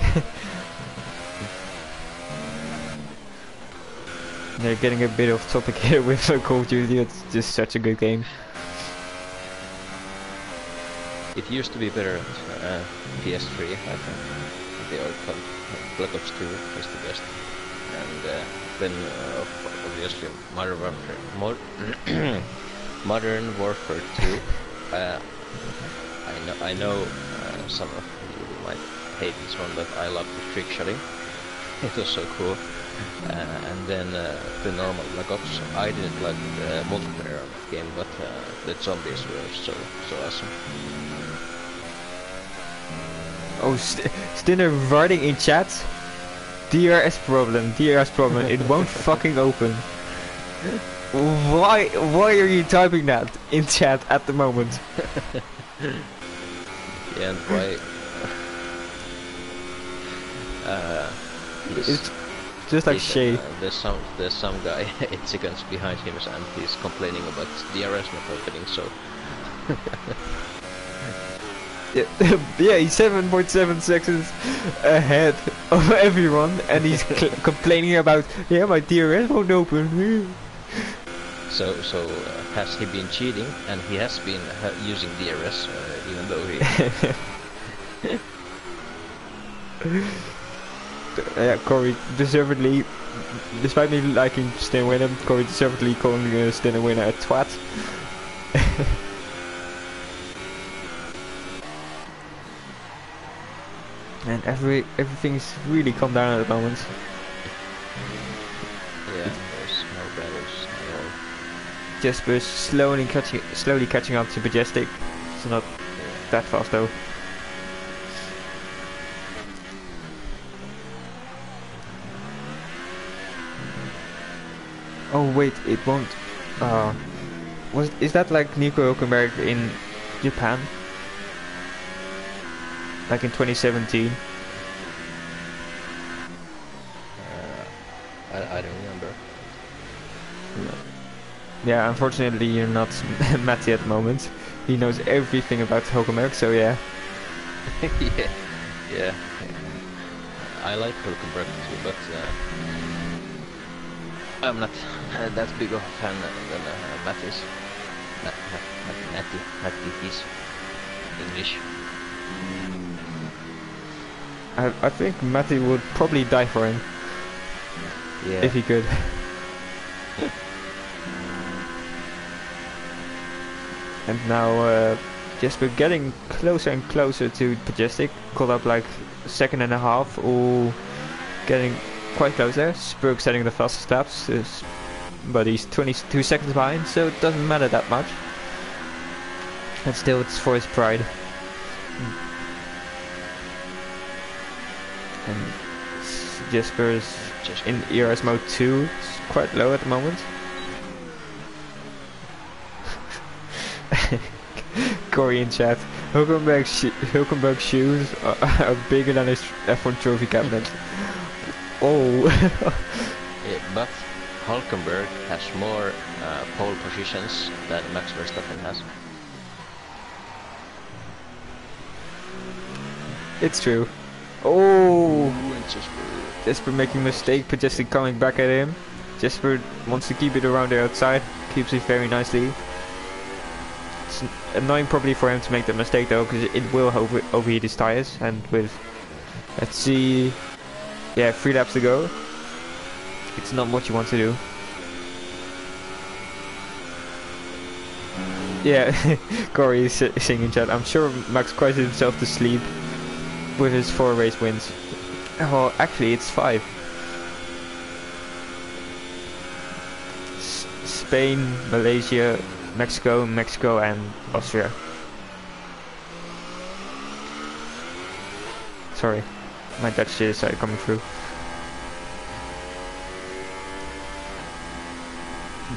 They're getting a bit off topic here with Call of Duty. It's just such a good game. It used to be better at PS3, I think. The old Black Ops 2 is the best. And then obviously Modern Warfare 2. I know some of you might hate this one, but I love the trick shotting. It was so cool. And then the normal Black Ops. I didn't like the multiplayer game, but the zombies were so awesome. Oh, Stinner writing in chat. DRS problem, it won't fucking open. Why are you typing that in chat at the moment? Yeah, and why? It's just like Shay. There's some guy 8 seconds behind him and he's complaining about DRS not opening. So. Yeah, he's 7.7 seconds ahead of everyone, and he's complaining about, yeah, my DRS won't open. So has he been cheating? And he has been using DRS, even though he. Yeah, Corey deservedly, despite me liking Stan Winner, Corey deservedly calling Stan Winner a twat. And everything's really calm down at the moment. Yeah, there's no battles at all. Jesper's slowly catching up to Majestic. It's not that fast though. Oh wait, it won't. Is that like Nico Hülkenberg in Japan? Like in 2017? I don't remember. Yeah, unfortunately you're not Matty at the moment. He knows everything about Hülkenberg, so yeah. yeah. I like Hülkenberg too, but I'm not that big of a fan than Matt is. Matty is English. I think Matty would probably die for him Yeah. if he could. And now Jesper getting closer and closer to Majestic. Caught up like a second and a half. Ooh, getting quite close there. Spurg setting the fastest laps, but he's 22 seconds behind, so it doesn't matter that much. And still, it's for his pride. And Jesper is in ERS mode 2. It's quite low at the moment. Corey in chat. Hulkenberg's shoes are bigger than his F1 trophy cabinet. Oh. Yeah, but Hulkenberg has more pole positions than Max Verstappen has. It's true. Oh. Jesper making a mistake, but Jesper coming back at him. Jesper wants to keep it around the outside. Keeps it very nicely. It's annoying probably for him to make that mistake though, because it will overheat his tires. And with, let's see, yeah, 3 laps to go. It's not what you want to do. Yeah, Corey is singing chat. I'm sure Max cried himself to sleep with his 4 race wins. Well, actually, it's 5. Spain, Malaysia, Mexico, and Austria. Sorry, my Dutch started coming through.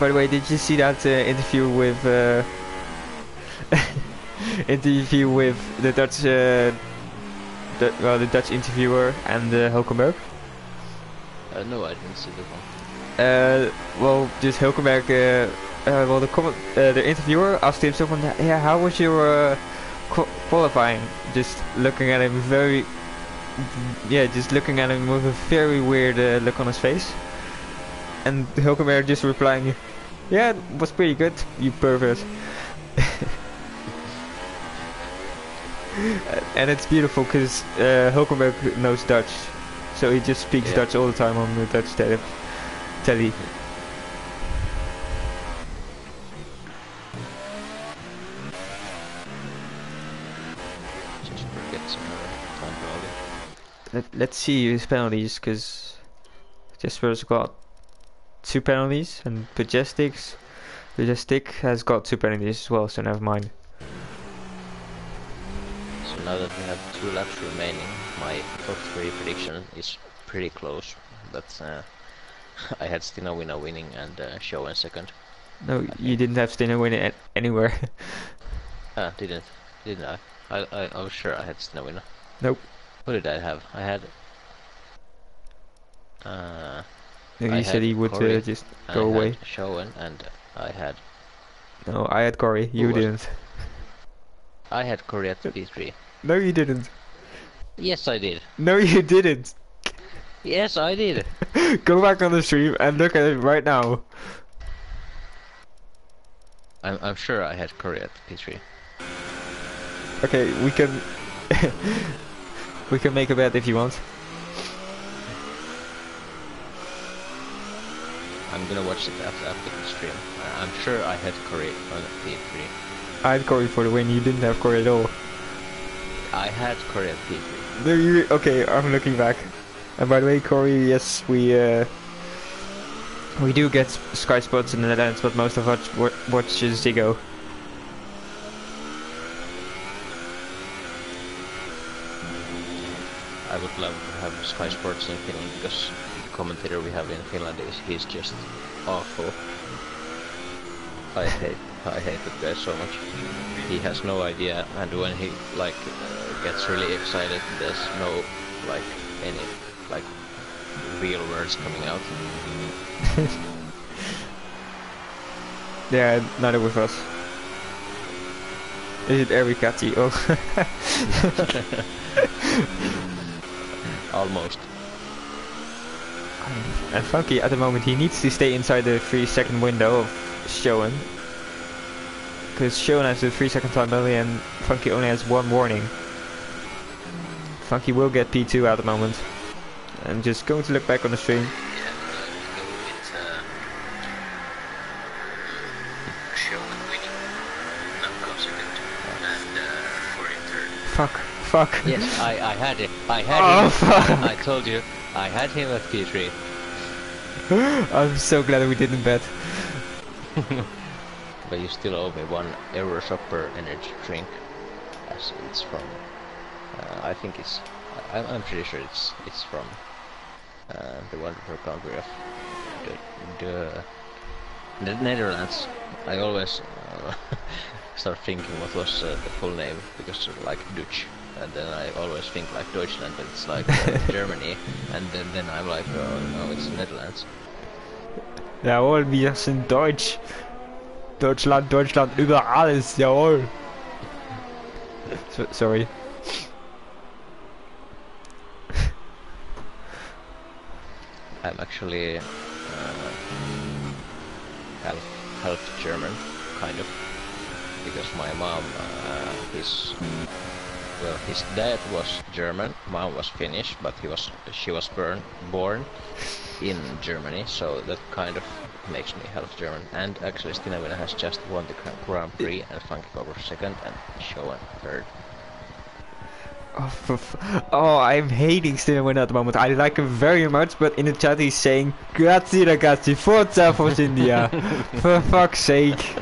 By the way, did you see that interview with the Dutch the Dutch interviewer and Hulkenberg? No, I didn't see that one. Well, just Hulkenberg. Well, the interviewer asked him someone, yeah, how was your qualifying? Just looking at him just looking at him with a very weird look on his face. And Hulkenberg just replying, yeah, it was pretty good, you pervert. And it's beautiful because Hulkenberg knows Dutch, so he just speaks Dutch all the time on the Dutch telly. Just forget some time penalty. Let's see his penalties, because Jesper's got 2 penalties and Majestic has got 2 penalties as well, so never mind. So now that we have 2 laps remaining, my top 3 prediction is pretty close. But I had Stina winning and Show in second. No, you didn't have Stina winning anywhere. Didn't I? I was sure I had Stina winner. Nope. What did I have? I had. No, you said he would just go away. Showen and I had. No, I had Corey. You didn't. I had Corey at P3. No, you didn't. Yes, I did. No, you didn't. Yes, I did. Go back on the stream and look at it right now. I'm sure I had Corey at P3. Okay, we can we can make a bet if you want. I'm gonna watch it after the stream. I'm sure I had Corey on P3. I had Corey for the win. You didn't have Corey at all. I had Corey at P3. No, you okay? I'm looking back. And by the way, Corey, yes, we do get Sky Sports in the Netherlands, but most of us watch Ziggo. I would love to have Sky Sports in Finland because the commentator we have in Finland he's just awful. I hate that guy so much. He has no idea, and when he gets really excited, there's no any real words coming out. Yeah, neither with us. Is it every catty? Oh. Almost. And Funky at the moment he needs to stay inside the 3-second window of Showen. Because Showen has a 3-second time penalty and Funky only has 1 warning. Funky will get P2 at the moment. I'm just going to look back on the stream. Fuck. Yes, I had it. I had him. Fuck. I told you. I had him at P3. I'm so glad we didn't bet. But you still owe me 1 euro shop per energy drink. As it's from... I think it's... I'm pretty sure it's from the wonderful country of the Netherlands. I always start thinking what was the full name, because like Dutch, and then I always think like Deutschland, but it's like Germany, and then I'm like, oh no, it's Netherlands. Jawohl, wir sind Deutsch. Deutschland, über alles, jawohl. Sorry. I'm actually half German, kind of, because my mom, his dad was German, mom was Finnish, but she was born in Germany, so that kind of makes me half German. And actually Stina Wina has just won the Grand Prix, and Funky Cobra second, and Showen third. Oh, I'm hating Stina at the moment. I like him very much, but in the chat he's saying Grazie ragazzi, forza Force India. For fuck's sake.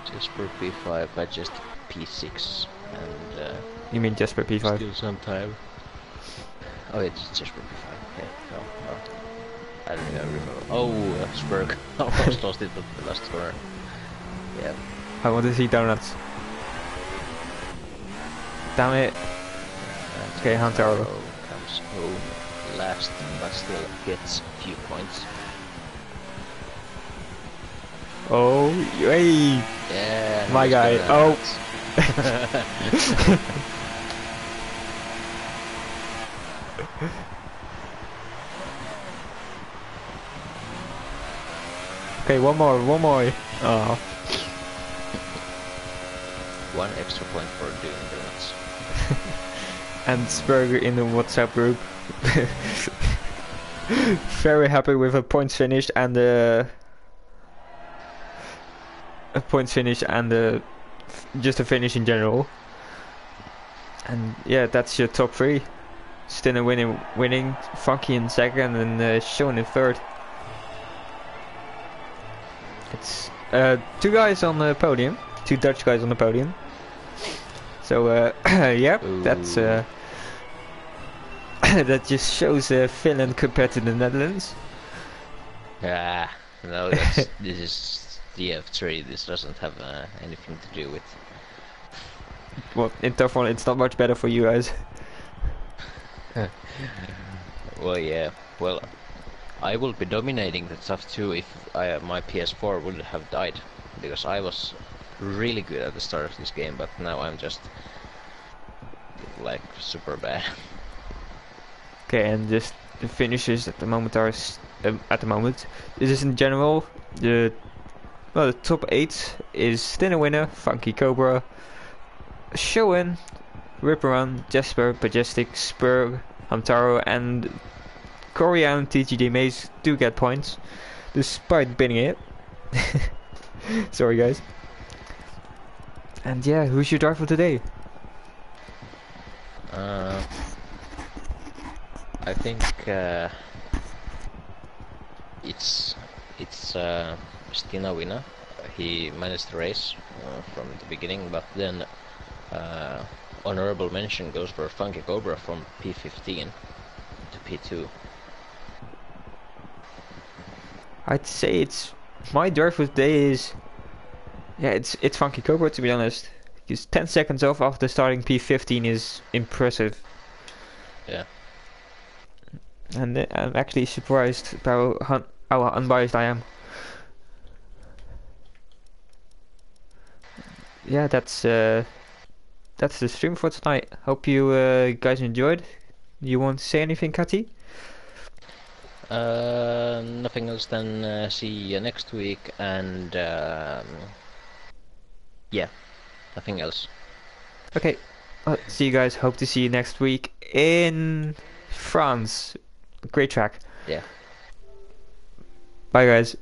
Just for P5, I just P6, and you mean just for P5? Still some time. Oh, it's just for P5. Yeah, no. I don't even remember. Oh, Spurg. Almost lost it at the last corner. Yeah. I want to see donuts. Damn it. Okay, Hunter. Comes home last, but still gets a few points. Oh, hey! Yeah, my guy. Oh! Okay, one more. Oh. 1 extra point for doing donuts. And Spurger in the WhatsApp group. Very happy with a points finish and just a finish in general. And yeah, that's your top 3. Stinner winning, Funky in second, and Showen in third. It's 2 guys on the podium, 2 Dutch guys on the podium. So yeah, that's that just shows Finland compared to the Netherlands. Ah, no, this is TUF3. This doesn't have anything to do with. Well, in TUF1 it's not much better for you guys. Well, yeah. Well, I will be dominating the TUF2 if my PS4 wouldn't have died, because I was really good at the start of this game, but now I'm just like super bad. Okay, and just the finishes at the moment are this is in general the top 8 is Stinner Winner, Funky Cobra, Showen, Ripperon, Jesper, Majestic, Spur, Hamtaro, and Korea and TGD Maze do get points despite binning it. Sorry guys. And yeah, who's your driver today? I think it's Stina Wina. He managed the race from the beginning, but then honorable mention goes for Funky Cobra from P15 to P2. I'd say it's my driver today is it's Funky Cobra, to be honest. Because 10 seconds off after starting P15 is impressive. Yeah. And I'm actually surprised by how unbiased I am. Yeah, that's the stream for tonight. Hope you guys enjoyed. You want to say anything, Kati? Nothing else than see you next week, and yeah, nothing else. Okay. See you guys. Hope to see you next week in France. Great track. Yeah. Bye, guys.